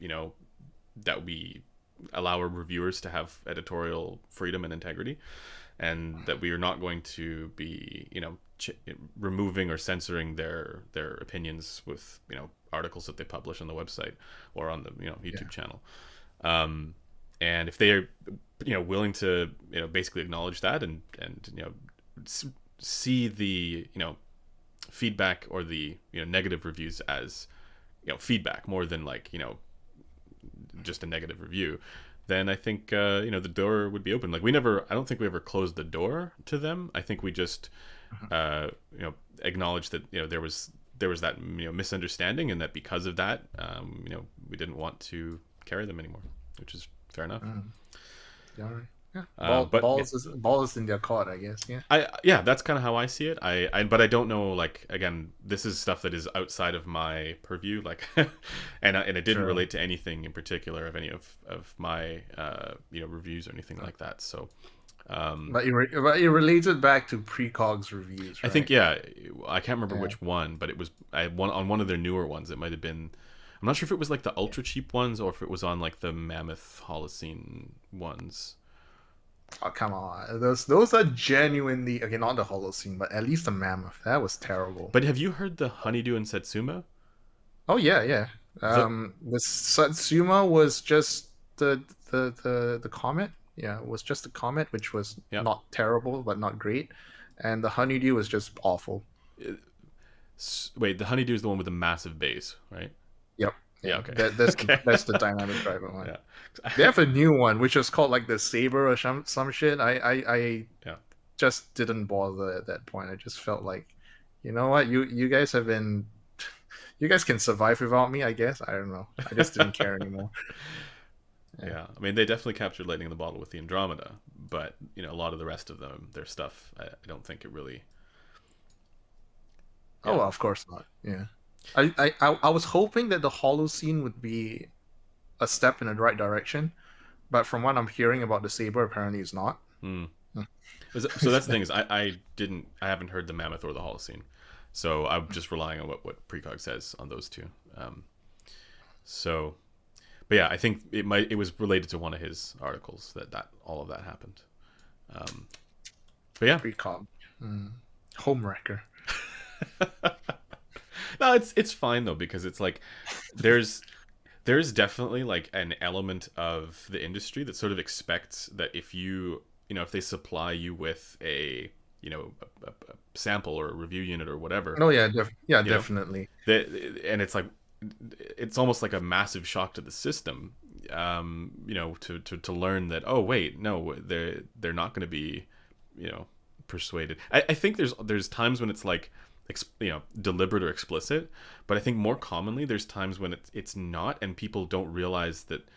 that we allow our reviewers to have editorial freedom and integrity, and that we are not going to be, removing or censoring their opinions with, articles that they publish on the website or on the, YouTube channel. And if they are, willing to, basically acknowledge that, and see the, feedback or the, negative reviews as, feedback more than like, just a negative review, then I think, the door would be open. Like, I don't think we ever closed the door to them. I think we just, acknowledged that, there was that, misunderstanding, and that because of that, we didn't want to carry them anymore, which is fair enough. Yeah, right. Yeah. But Ball is in their court, I guess. Yeah. Yeah, that's kind of how I see it. But I don't know. Like, again, this is stuff that is outside of my purview. Like, and it didn't relate to anything in particular of any of my reviews or anything like that. So, but it related back to Precog's reviews, right? I think, yeah, I can't remember which one, but it was on one of their newer ones. It might have been. I'm not sure if it was like the ultra cheap ones or if it was on like the Mammoth Holocene ones. Oh, come on. Those are genuinely, okay, not the Holocene, but at least the Mammoth. That was terrible. But have you heard the Honeydew and Satsuma? Oh yeah, yeah. The Satsuma was just the comet. Yeah, it was just the comet, which was not terrible but not great. And the Honeydew was just awful. Wait, the Honeydew is the one with the massive base, right? Yep. Yeah, okay. That's the dynamic driver one. Yeah. They have a new one which is called like the Saber or some shit. I just didn't bother at that point. I just felt like, you know what, you guys have been, you guys can survive without me, I guess. I don't know. I just didn't care anymore. Yeah, I mean, they definitely captured lightning in the bottle with the Andromeda, but a lot of the rest of them, their stuff, I don't think it really. Yeah. Oh, well, of course not. Yeah. I was hoping that the Holocene would be a step in the right direction, but from what I'm hearing about the Saber, apparently it's not. So that's the thing is, I haven't heard the Mammoth or the Holocene, so I'm just relying on what Precog says on those two. But yeah, I think it was related to one of his articles that all of that happened. But yeah, Precog, homewrecker. No, it's fine though, because it's like there's definitely like an element of the industry that sort of expects that if if they supply you with a sample or a review unit or whatever. Oh yeah, definitely. And it's like, it's almost like a massive shock to the system, to learn that, oh wait, no, they're not going to be, persuaded. I think there's times when it's like, deliberate or explicit, but I think more commonly there's times when it's not, and people don't realize that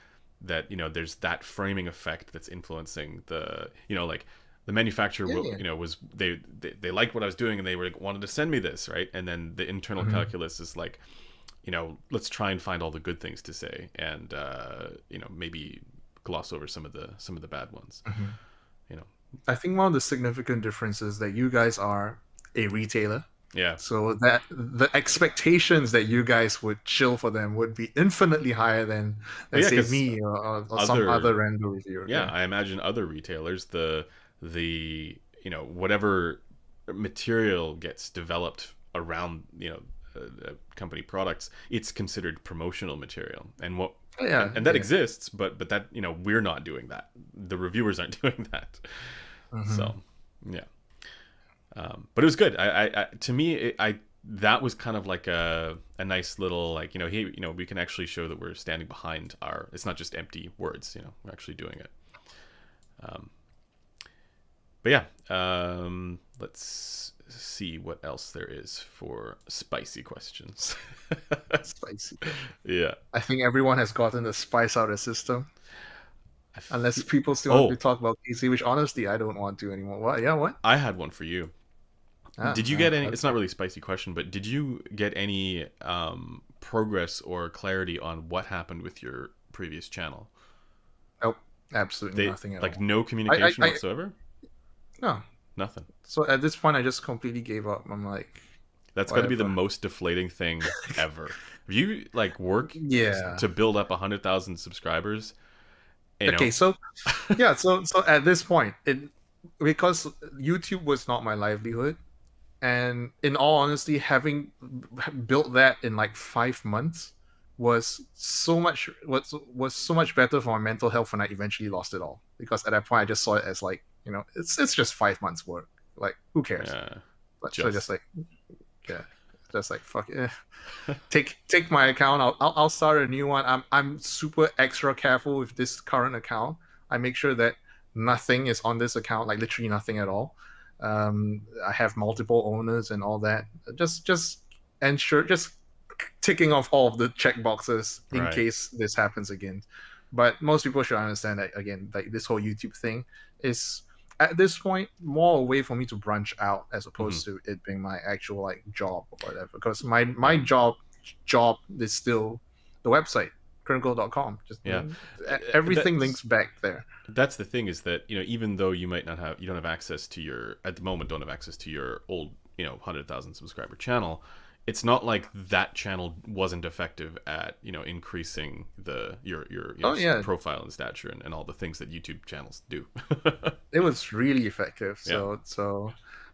there's that framing effect that's influencing the, like the manufacturer was they liked what I was doing and they wanted to send me this, right? And then the internal calculus is like, let's try and find all the good things to say, and maybe gloss over some of the bad ones. I think one of the significant differences that you guys are a retailer. Yeah. So that the expectations that you guys would chill for them would be infinitely higher than say me or some other random reviewer. Yeah, I imagine other retailers, the whatever material gets developed around company products, it's considered promotional material, and that exists, but that we're not doing that. The reviewers aren't doing that. So yeah. But it was good. To me, that was kind of like a nice little, like, hey, we can actually show that we're standing behind it's not just empty words, we're actually doing it. But yeah, let's see what else there is for spicy questions. Spicy. Yeah. I think everyone has gotten the spice out of the system. Unless people still want to talk about KC, which honestly I don't want to anymore. What? Yeah, what? I had one for you. Did you get any? It's not really a spicy question, but did you get any progress or clarity on what happened with your previous channel? Nope, absolutely nothing at all. Like no communication whatsoever? No, nothing. So at this point, I just completely gave up. I'm like, That's got to be the whatever. most deflating thing ever. If you like work Yeah. to build up 100,000 subscribers, you Okay, know, so yeah, so at this point, because YouTube was not my livelihood, and in all honesty, having built that in like 5 months was so much better for my mental health when I eventually lost it all. Because at that point, I just saw it as like, it's just 5 months work. Like, who cares? yeah, But so just just like, yeah, just like fuck it. Take my account. I'll start a new one. I'm super extra careful with this current account. I make sure that nothing is on this account, like literally nothing at all. I have multiple owners and all that. Just ensure, just ticking off all of the check boxes in right. case this happens again. But most people should understand that, again, like this whole YouTube thing is at this point more a way for me to branch out as Hmm. opposed to it being my actual like job or whatever. Because my Yeah, job is still the website, crinacle.com. Just yeah. everything That's links back there. that's the thing is that even though you don't have access to your at the moment don't have access to your old 100,000 subscriber channel, it's not like that channel wasn't effective at increasing the your Oh yeah, profile and stature and all the things that YouTube channels do. it was really effective. Yeah.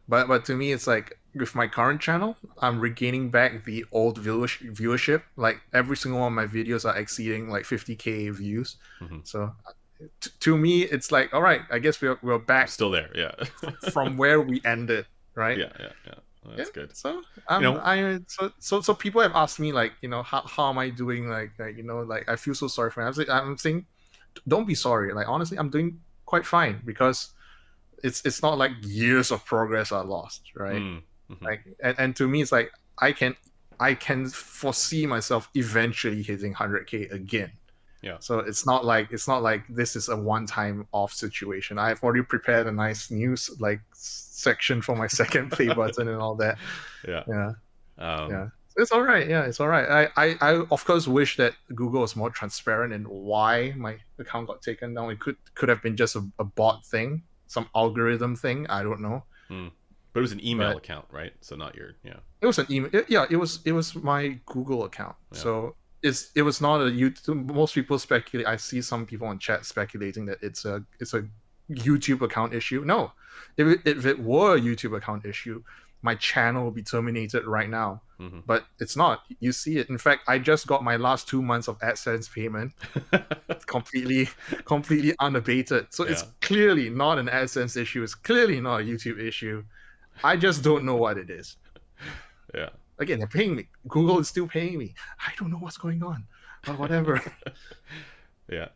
But to me, it's like with my current channel, I'm regaining back the old viewership. Like every single one of my videos are exceeding like 50K views. Hmm. So to me, it's like, all right, I guess we're You're back still there, yeah. from where we ended, right? Yeah, yeah, yeah. Well, Yeah. that's good. So you know so people have asked me like, how am I doing? Like I feel so sorry for me. I'm saying, don't be sorry. Like honestly, I'm doing quite fine because it's not like years of progress are lost, right? mm, hmm. Like, and to me, it's like I can foresee myself eventually hitting 100K again. Yeah. So it's not like this is a one-time off situation. I've already prepared a nice news like section for my second play button and all that. Yeah. Yeah, um yeah. It's all right. Yeah, it's all right. I of course wish that Google was more transparent in why my account got taken down. It could have been just a bot thing, some algorithm thing. I don't know, mm. But it was an email but account, right? So not your. Yeah. it was an email. Yeah, it was my Google account. Yeah. So it was not a YouTube. Most people speculate. I see some people on chat speculating that it's a YouTube account issue. No, if it were a YouTube account issue, my channel would be terminated right now. Hmm. But it's not. You see it. In fact, I just got my last 2 months of AdSense payment completely unabated. So it's Yeah. clearly not an AdSense issue. It's clearly not a YouTube issue. I just don't know what it is. Yeah. Again, they're paying me. Google is still paying me. I don't know what's going on, but whatever. Yeah.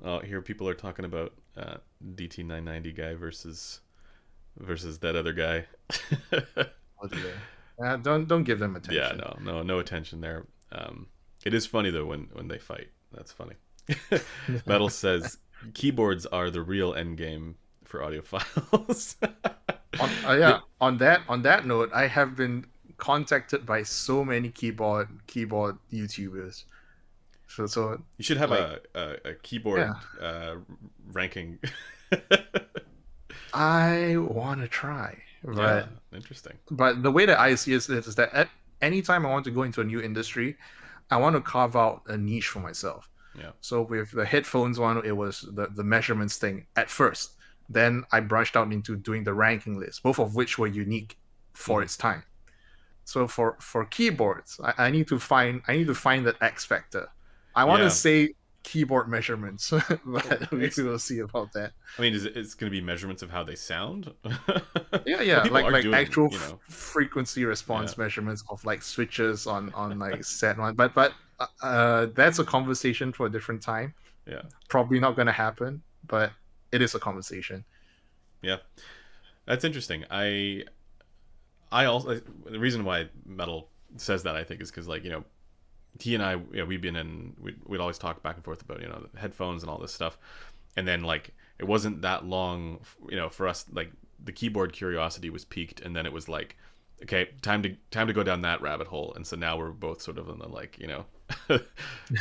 Oh, here people are talking about DT990 guy versus that other guy. Don't give them Yeah, attention. no attention there. It is funny though when they fight. That's funny. Metal says keyboards are the real end game for audiophiles. Yeah. On that note, I have been contacted by so many keyboard YouTubers. So You should have like, a yeah, keyboard ranking. I want to try, Yeah, but interesting. the way that I see it is that at any time I want to go into a new industry, I want to carve out a niche for myself. Yeah. So with the headphones one, it was the measurements thing at first. Then I branched out into doing the ranking list, both of which were unique for Hmm. its time. So for keyboards, I need to find that X factor. I want to Yeah. say keyboard measurements, Well, but we it's. will see about that. I mean, it's going to be measurements of how they sound. Yeah, But yeah, people like are like doing, actual frequency Yeah, response measurements of like switches on like set one. But that's a conversation for a different time. yeah, Probably not going to happen, but it is a conversation. yeah. That's interesting. I also the reason why Metal says that I think is because he and I we've been in we'd always talk back and forth about the headphones and all this stuff, and then it wasn't that long for us the keyboard curiosity was peaked, and then it was like, okay, time to go down that rabbit hole, and so now we're both sort of in the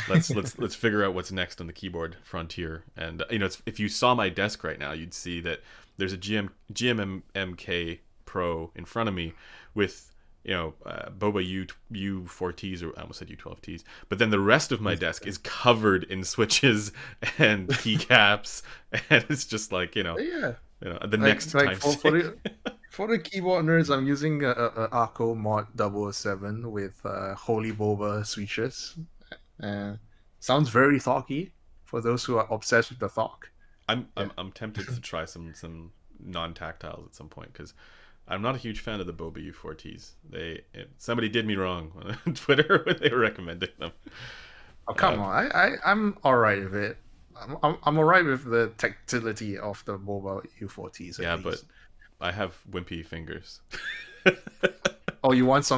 let's figure out what's next on the keyboard frontier. And if you saw my desk right now, you'd see that there's a GMMK Pro in front of me with Boba U4Ts, or I almost said U12Ts, but then the rest of my desk is covered in switches and keycaps, and it's just like Yeah, the next like time sync. for the keyboard nerds, I'm using a Arco Mod 007 with Holy Boba switches. Uh, Sounds very talky for those who are obsessed with the talk. I'm Yeah. I'm I'm tempted to try some non-tactiles at some point because I'm not a huge fan of the Boba U4Ts. Somebody did me wrong on Twitter when they were recommending them. Oh, come Uh, on. I'm all right with it. I'm all right with the tactility of the mobile U4Ts at yeah, but least. I have wimpy fingers. Oh, you want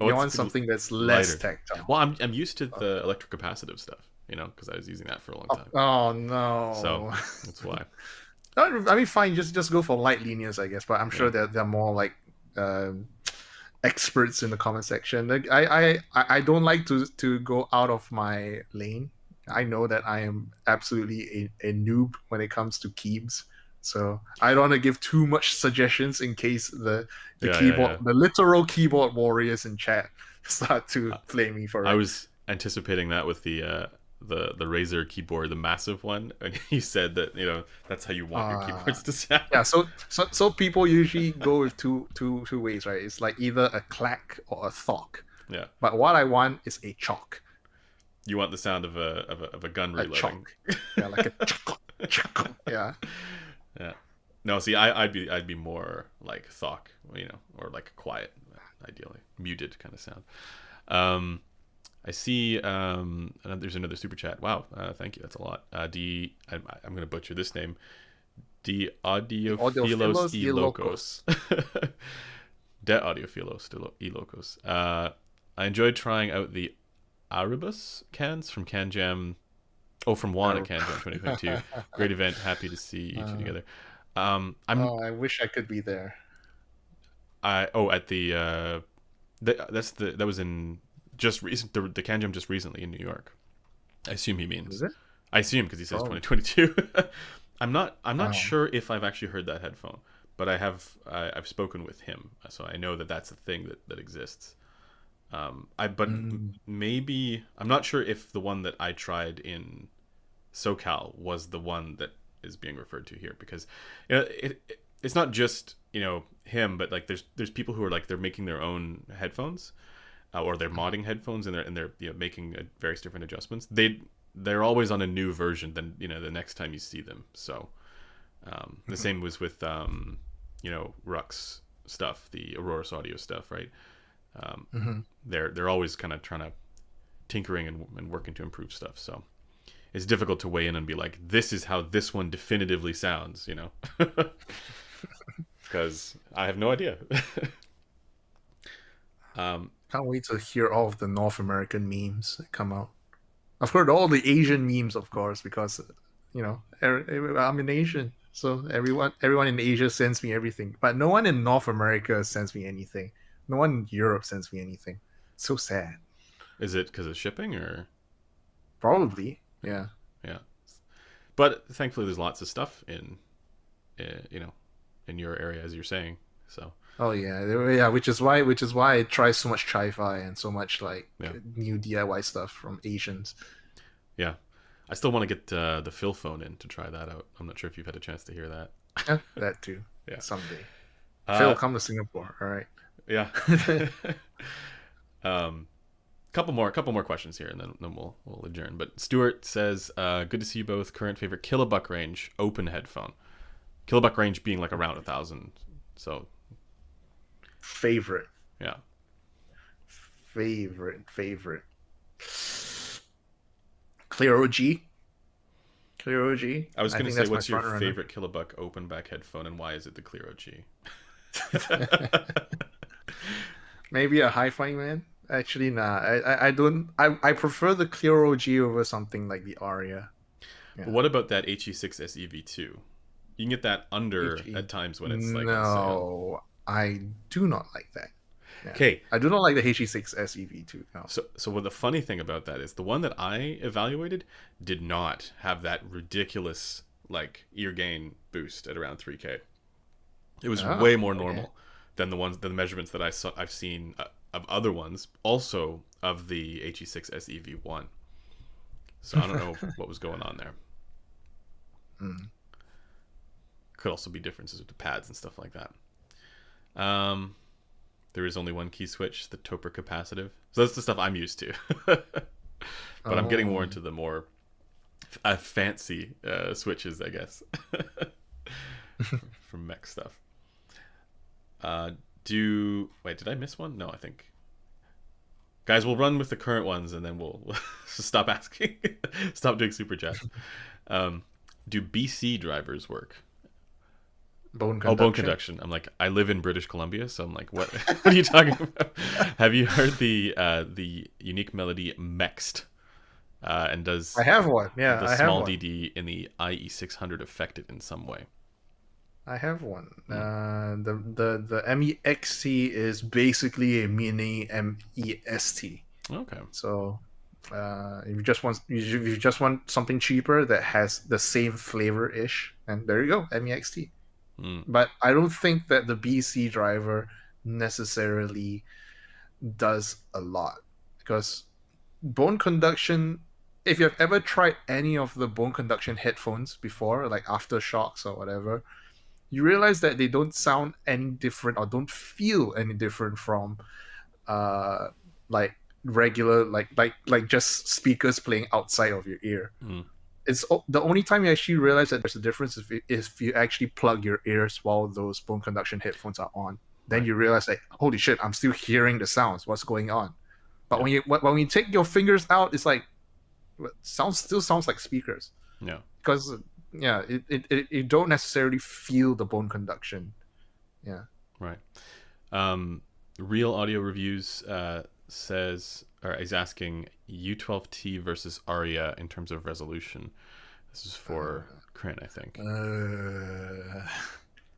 Oh, it's something that's less lighter. tactile. Well, I'm used to the electrocapacitive stuff, because I was using that for a long Oh, time. oh So no. that's why. I mean, fine. Just go for light linears, I guess. But I'm Yeah, sure that they're more like um, experts in the comment section. Like, I don't like to go out of my lane. I know that I am absolutely a noob when it comes to keybs. So I don't want to give too much suggestions in case yeah, yeah, yeah. the literal keyboard warriors in chat start to Uh, flame me for I it. was anticipating that with the Razer keyboard, the massive one, and he said that that's how you want your Uh keyboards to sound. yeah, so people usually go with two ways, right? It's like either a clack or a thock. Yeah, But what I want is a chalk. you want the sound of a gun A reloading. chalk. Yeah, like a chuckle, chuckle. Yeah. Yeah. No, see, I'd be more like Thok, or like quiet, ideally muted kind of sound. Um, I see. There's another super chat. Wow, thank you. That's a lot. I'm gonna butcher this name. De The Audiophilos Audiophilos e e Locos. Locos. De Audiophilos e Locos. I enjoyed trying out the Aribus cans from Can Jam. Oh, from Juan at Can Jam 2022. Great event. Happy to see you two Uh, together. I'm oh, I wish I could be there. I oh at that was in just recent the Can Jam just recently in New York. I assume he Is means. it? I assume because he says Oh. 2022. I'm not Oh. sure if I've actually heard that headphone, but I've spoken with him, so I know that that's a thing that exists. But Mm. maybe I'm not sure if the one that I tried in SoCal was the one that is being referred to here, because it's not just him, but like there's people who are like they're making their own headphones, or they're modding headphones, and they're making various different adjustments. They're always on a new version than the next time you see them. So the Mhm. same was with Rux stuff, the Aurora's audio stuff, right? Um, Mhm. they're always kind of trying to tinkering and working to improve stuff. So it's difficult to weigh in and be like, this is how this one definitively sounds, because I have no idea. um, Can't wait to hear all of the North American memes that come out. I've heard all the Asian memes, of course, because I'm an Asian, so everyone in Asia sends me everything, but no one in North America sends me anything. No one in Europe sends me anything. So sad. is it because of shipping or Probably, yeah. yeah? But thankfully, there's lots of stuff in your area, as you're saying. So Oh yeah. Which is why I try so much chi-fi and so much like yeah, new DIY stuff from Asians. yeah. I still want to get the Phil phone in to try that out. I'm not sure if you've had a chance to hear that. Yeah, that too. Yeah. Someday. Phil, Uh, come to Singapore. All right. yeah. um, couple more questions here, and then we'll adjourn. But Stuart says, "Good to see you both. Current favorite kilobuck range open headphone. Kilobuck range being like around 1,000. So Favorite. yeah, Favorite. Clear OG. Clear OG. I was I gonna think say, that's my what's your front runner. favorite kilobuck open back headphone, and why is it the Clear OG? Maybe a hi-fi man. Actually, nah. I don't. I prefer the Clear OG over something like the Aria. But Yeah. what about that HE6 SEV2? You can get that under HE. at times when it's like on sale. No, I do not like that. Yeah. Okay, I do not like the HE6 SEV2. No. so what the funny thing about that is the one that I evaluated did not have that ridiculous like ear gain boost at around 3K. It was Oh, way more okay. normal. than the measurements that I've seen of other ones, also of the HE6 SEV1. So I don't know what was going on there. Mm. Could also be differences with the pads and stuff like that. Um, there is only one key switch, the Toper capacitive. So that's the stuff I'm used to. But I'm getting more Oh. into the more fancy switches, I guess, from mech stuff. Wait? Did I miss one? No, I think. Guys, we'll run with the current ones, and then we'll stop asking, stop doing super chats. Um, do BC drivers work? Bone Oh, bone conduction. conduction. I'm like, I live in British Columbia, so I'm like, what? What are you talking about? Have you heard the unique melody Mexed? And I does have one. Yeah, the I have small one. DD in the IE600 affect it in some way? I have one. Hmm. The MEXT is basically a mini MEST. Okay. So if you just want something cheaper that has the same flavor ish, and there you go, MEXT. Hmm. But I don't think that the BC driver necessarily does a lot because bone conduction. If you've ever tried any of the bone conduction headphones before, like aftershocks or whatever, you realize that they don't sound any different or don't feel any different from uh like regular like just speakers playing outside of your ear. Hmm. It's the only time you actually realize that there's a difference if you actually plug your ears while those bone conduction headphones are on. Then Right. you realize like, holy shit, I'm still hearing the sounds. What's going on? But Yeah. when you take your fingers out, it's like sounds still sounds like speakers Yeah. because yeah, you don't necessarily feel the bone conduction. Yeah. Right. Um, Real Audio Reviews says, or is asking U12T versus Aria in terms of resolution. This is for Uh, Crin, I think.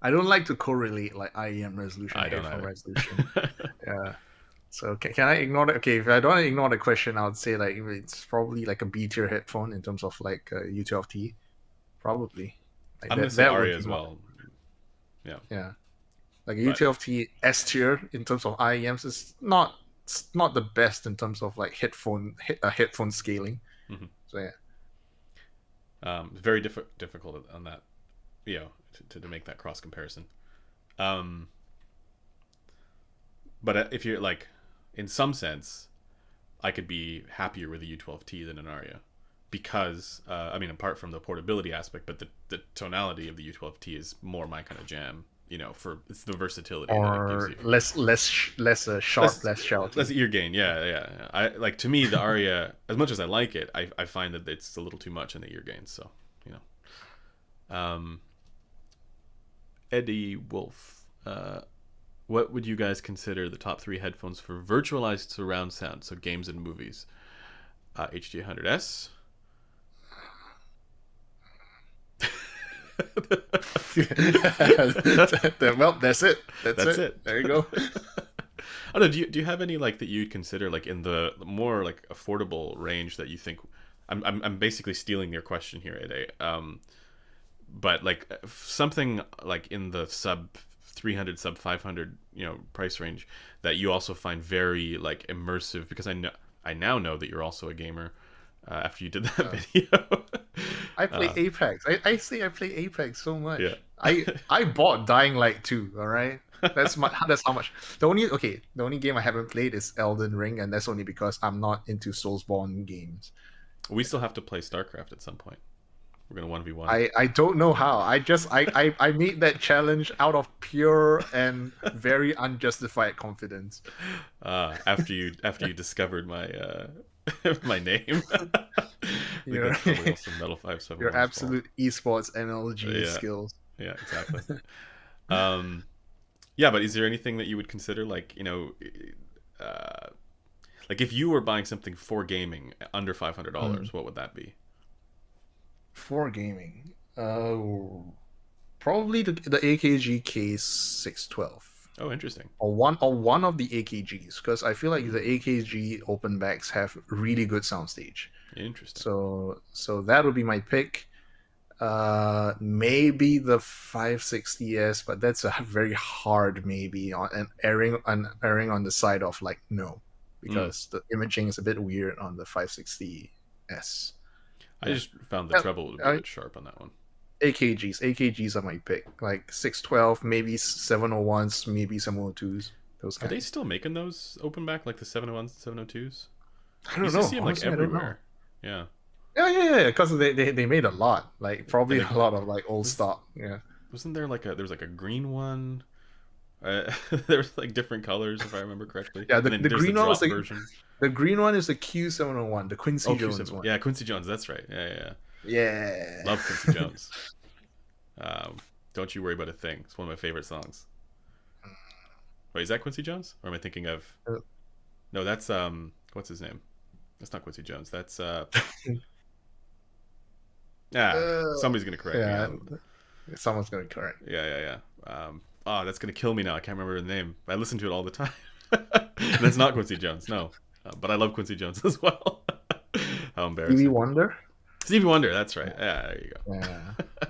I don't like to correlate like IEM resolution, I don't headphone either. resolution. Yeah. So can I ignore that? Okay, if I don't ignore the question, I would say like it's probably like a B tier headphone in terms of like U12T. Probably. Like I'm gonna say that would Aria be as my, well. Yeah, yeah. Like a but U12T S tier in terms of IEMs is it's not the best in terms of like headphone scaling. mhm. So yeah. Very difficult on that. You know, to make that cross comparison. Um, but if you're like, in some sense, I could be happier with a U12T than an Aria, because I mean, apart from the portability aspect, but the tonality of the U12T is more my kind of jam. You know, for it's the versatility that it gives Or you. less sharp, Less less less shouty. ear gain. Yeah, yeah. I like, to me, the Aria, as much as I like it, I find that it's a little too much in the ear gain. So you know, Eddie Wolf. What would you guys consider the top three headphones for virtualized surround sound, so games and movies? HD100S. Well, that's it. That's That's it. it. There you go. I don't know. Do you have any like that you'd consider like in the more like affordable range that you think? I'm basically stealing your question here, Ade. But like something like in the sub 300, sub 500, price range that you also find very like immersive, because I now know that you're also a gamer after you did that Uh, video. I play uh, Apex. I say I play Apex so yeah. much. I bought Dying Light 2, all right? That's how much. The only game I haven't played is Elden Ring, and that's only because I'm not into Soulsborne games. We still have to play StarCraft at some point. We're gonna 1v1. I don't know how. I made that challenge out of pure and very unjustified confidence. After you discovered my my name. I think Your that's probably also Metal your 571's fault. absolute esports MLG Yeah, skills. yeah, exactly. Um, yeah, but is there anything that you would consider, like, uh, like if you were buying something for gaming under $500, what would that be? For gaming, probably the AKG Case 612 Oh, interesting. or one of the AKGs because I feel like the Hmm, AKG open backs have really good soundstage. interesting. So that would be my pick. Maybe the 560s, but that's a very hard maybe on and erring on the side of like no, Mm. because the imaging is a bit weird on the 560s. I Yeah. just found the Yeah, treble would be a I, bit sharp on that one. AKGs are my pick. Like 612, maybe 701s, maybe 702s. Those Are they kinds. still making those open back like the 701s, 702s? I You don't used to know. see them like Honestly, I don't know. everywhere. Yeah. Yeah, yeah, yeah. Because they made a lot. Like And probably they a lot of like old was stock. Yeah. wasn't there like there was like a green one? There was like different colors if I remember correctly. Yeah, And then the there's the green one was drop like version. the green one is the Q701, the Oh, Quincy Jones Q7. one. Yeah, Quincy Jones. That's right. Yeah, yeah, yeah. Yeah. Love Quincy Jones. Don't you worry about a thing. It's one of my favorite songs. Wait, is that Quincy Jones? Or am I thinking of? No, that's what's his name? That's not Quincy Jones. That's somebody's gonna correct me. Yeah, someone's gonna be correct. Yeah, yeah, yeah. Oh, that's gonna kill me now. I can't remember the name. I listen to it all the time. And it's not Quincy Jones. No, but I love Quincy Jones as well. How Stevie embarrassing. Wonder. Stevie Wonder. That's right. Yeah, there you Yeah. go.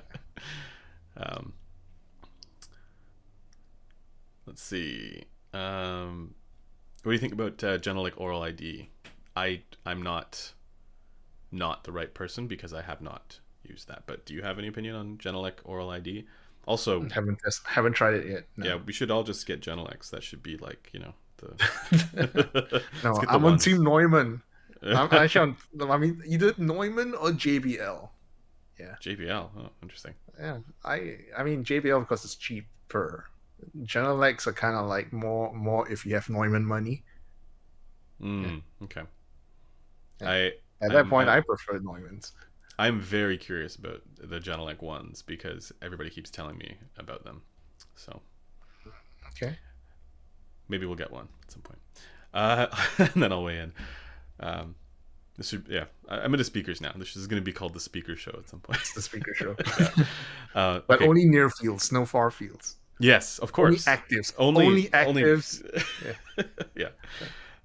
um, let's see. What do you think about Genelec Oral ID? I'm not the right person because I have not used that. But do you have any opinion on Genelec Oral ID? Also, Haven't tried it yet. yeah, No. we should all just get Genelecs. That should be like the let's No, get the I'm on Team ones. Neumann. I'm actually on. I mean, either Neumann or JBL. Yeah. JBL. Oh, interesting. Yeah. I mean JBL because it's cheaper. Genelecs are kind of like more if you have Neumann money. Yeah. Okay. Yeah. I At that I'm point, I, I prefer Neumanns. I'm very curious about the Genelec ones because everybody keeps telling me about them. So Okay. maybe we'll get one at some point. And then I'll weigh in. Um, this should, yeah. I'm into speakers now. This is going to be called the speaker show at some point. It's the speaker show. Yeah. But Okay. only near fields, no far fields. Yes, of Only course. actives. Only, Only actives. Yeah. yeah.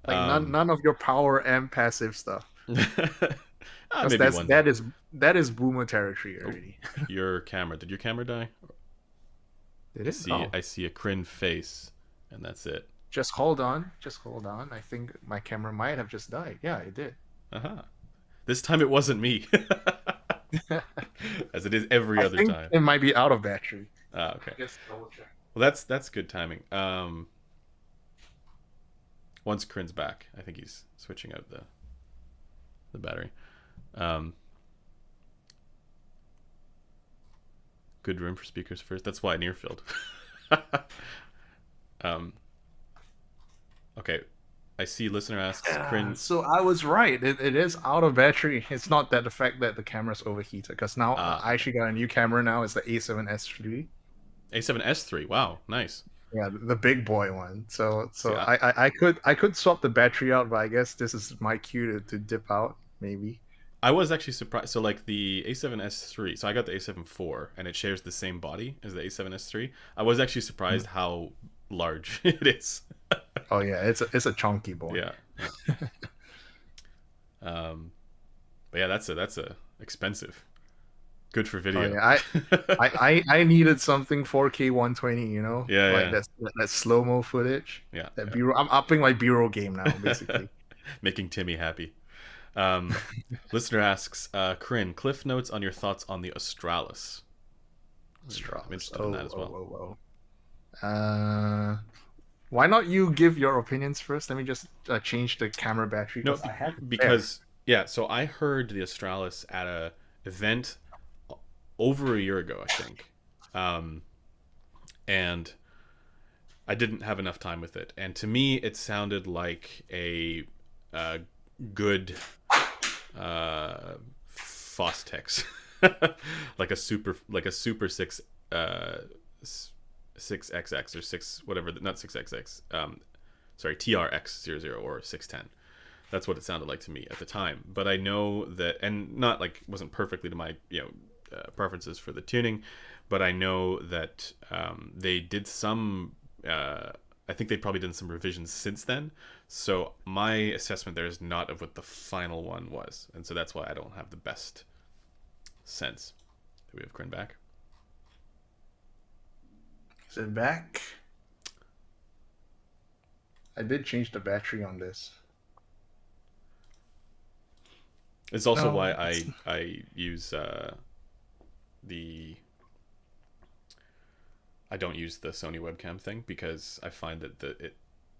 Like none of your power and passive stuff. Because Maybe one. that is boomer territory Oh, already. your camera. Did your camera die? Did I it? see. Oh. I see a Crin face, and that's it. Just hold on. Just hold on. I think my camera might have just died. Yeah, it did. Uh-huh. This time it wasn't me, as it is every I other think time. it might be out of battery. Okay. Just double check. Well, that's good timing. Once Crin's back, I think he's switching out the battery. Good room for speakers first. That's why near field. um, okay. I see listener asks Crin. So I was right. It is out of battery. It's not that the fact that the camera's overheated. Because now I actually got a new camera now. It's the A7S3. A7S3. Wow, nice. Yeah, the big boy one. So See, I could swap the battery out, but I guess this is my cue to dip out, maybe. I was actually surprised. So like the A7S3, so I got the A7 IV, and it shares the same body as the A7S3. I was actually surprised how large it is. Oh yeah, it's a chunky boy. Yeah. But yeah, that's a expensive. Good for video. Oh, yeah. I needed something 4K 120. You know, Yeah, like yeah. that slow mo footage. Yeah, That yeah. B-roll. I'm upping my B-roll game now, basically. Making Timmy happy. Um, listener asks, Crin, cliff notes on your thoughts on the Australis. I'm interested in that as well. Why not you give your opinions first? Let me just change the camera battery. No, I have it because yeah. So I heard the Australis at a event over a year ago, I think, and I didn't have enough time with it. And to me, it sounded like a good Fostex, like a super 6XX or 6 whatever, not 6XX, sorry, TRX00 or 610. That's what it sounded like to me at the time. But I know that, and not like wasn't perfectly to my preferences for the tuning, but I know that they did some. I think they've probably done some revisions since then. So my assessment there is not of what the final one was, and so that's why I don't have the best sense. we have Crin back? Is it back? I did change the battery on this. It's also No, why I use the I don't use the Sony webcam thing, because I find that it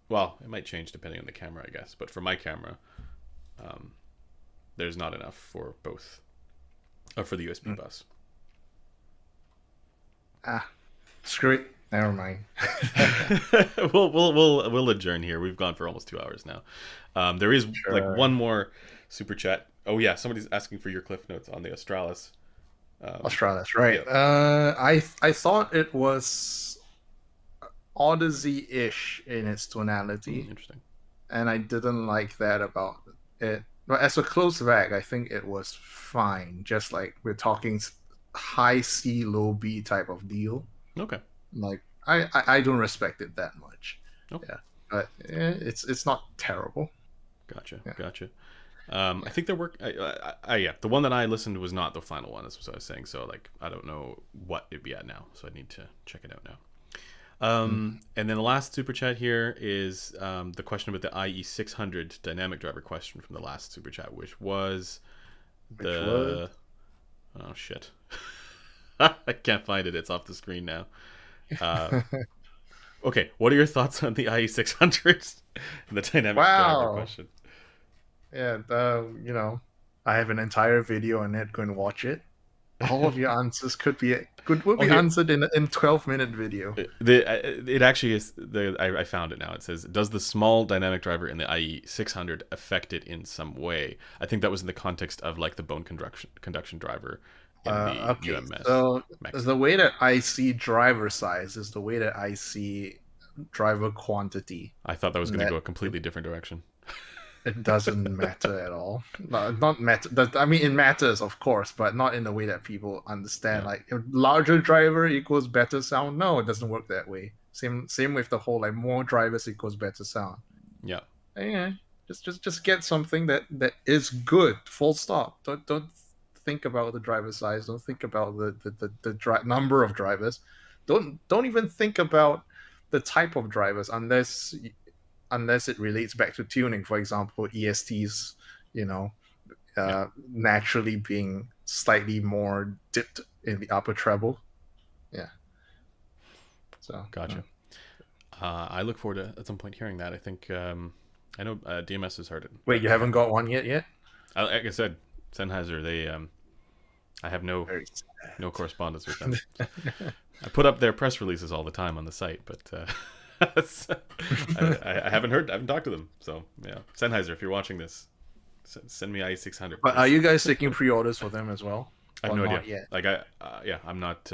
well, it might change depending on the camera, I guess, but for my camera, um, there's not enough for both, for the USB bus. ah, screw it. Never mind. we'll adjourn here. We've gone for almost 2 hours now. There is like Sure. one more super chat. Oh yeah, somebody's asking for your cliff notes on the Australis. Australis, right? Yeah. I thought it was Odyssey-ish in its tonality, Interesting. and I didn't like that about it. But as a close back, I think it was fine. Just like we're talking high C, low B type of deal. Okay. Like I don't respect it that much. Oh, Yeah, but it's not terrible. gotcha. Yeah, Gotcha. I yeah. think there were. Yeah, the one that I listened to was not the final one. That's what I was saying. So like, I don't know what it'd be at now. So I need to check it out now. Mhm. And then the last super chat here is the question about the IE600 dynamic driver question from the last super chat, which was Which was the oh shit, I can't find it. It's off the screen now. Uh, okay, what are your thoughts on the IE600 and the dynamic driver wow. question? Yeah, I have an entire video on it. Go and watch it. All of your answers will Oh, be here. answered in 12-minute video. It actually is. I found it now. It says, "Does the small dynamic driver in the IE600 affect it in some way?" I think that was in the context of like the bone conduction driver in the Okay, UMS so the Maxi. way that I see driver size is the way that I see driver quantity. I thought that was going to That go a completely different direction. it doesn't matter at all. Not matter. I mean, it matters, of course, but not in the way that people understand. Yeah, Like, a larger driver equals better sound. No, it doesn't work that way. Same with the whole like more drivers equals better sound. yeah, Yeah, just get something that is good. Full stop. Don't think about the driver size. Don't think about the number of drivers. Don't even think about the type of drivers unless it relates back to tuning. For example, ESTs, you know, yeah. naturally being slightly more dipped in the upper treble. Yeah. So. Gotcha. I look forward to at some point hearing that. I think I know DMS has heard it, Wait, but you haven't got one yet? like I said, Sennheiser. They I have Very no sad. correspondence with them. I put up their press releases all the time on the site, but I haven't talked to them. So yeah, Sennheiser, if you're watching this, send me IE600, But are please. you guys taking pre-orders for them as well, I have or no idea. not yet? Like yeah, I'm not.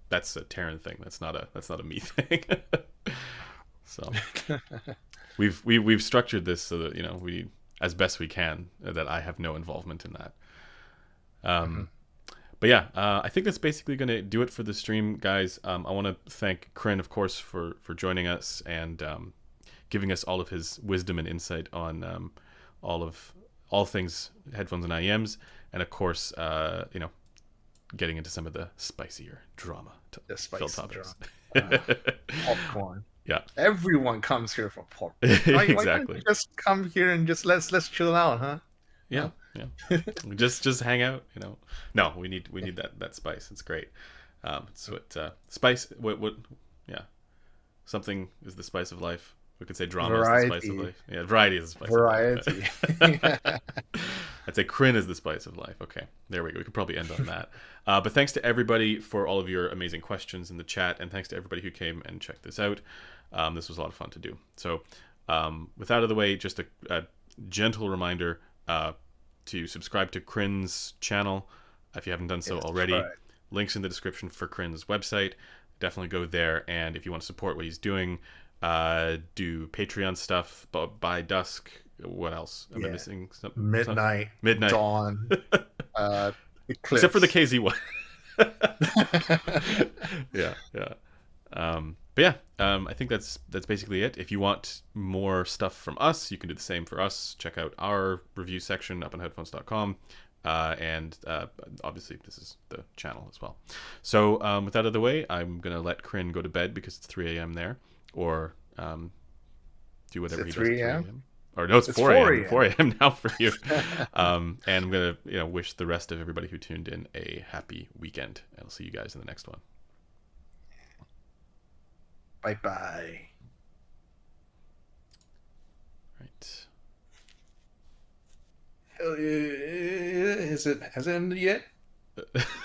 That's a Terran thing. That's not a me thing. So we've structured this so that we as best we can that I have no involvement in that. Mhm. Um, but yeah, I think that's basically going to do it for the stream, guys. I want to thank Crin, of course, for joining us and giving us all of his wisdom and insight on all things headphones and IEMs, and of course, getting into some of the spicier drama The filled spicy topics. drum, uh, popcorn. Yeah, Everyone comes here for popcorn. Why can't you exactly. just come here and just let's chill out, huh? Yeah, No. yeah. Just hang out. No, we need that spice. It's great. It's what spice. What? Yeah, something is the spice of life. We could say drama is the spice of Variety, life. Yeah, variety is the spice of variety. life. I'd say Crin is the spice of life. Okay, there we go. We could probably end on that. But thanks to everybody for all of your amazing questions in the chat, and thanks to everybody who came and checked this out. This was a lot of fun to do. So, with that out of the way, just a gentle reminder to subscribe to Crin's channel if you haven't done so Yes, already. right. Links in the description for Crin's website. Definitely go there, and if you want to support what he's doing, do Patreon stuff. By dusk, what else? Am I Yeah. missing some Midnight, midnight? dawn, Except for the eclipse. KZ one. Yeah, yeah. But yeah, I think that's basically it. If you want more stuff from us, you can do the same for us. Check out our review section up on headphones.com. and obviously this is the channel as well. So with that out of the way, I'm gonna let Crin go to bed because it's 3 a.m. there, or do Is whatever it he does at 3 3 a.m.? a.m. Or no, it's It's 4 a.m. 4 4 a.m. a.m. now for you. And I'm gonna wish the rest of everybody who tuned in a happy weekend. I'll see you guys in the next one. Bye bye. Right. Has it ended yet?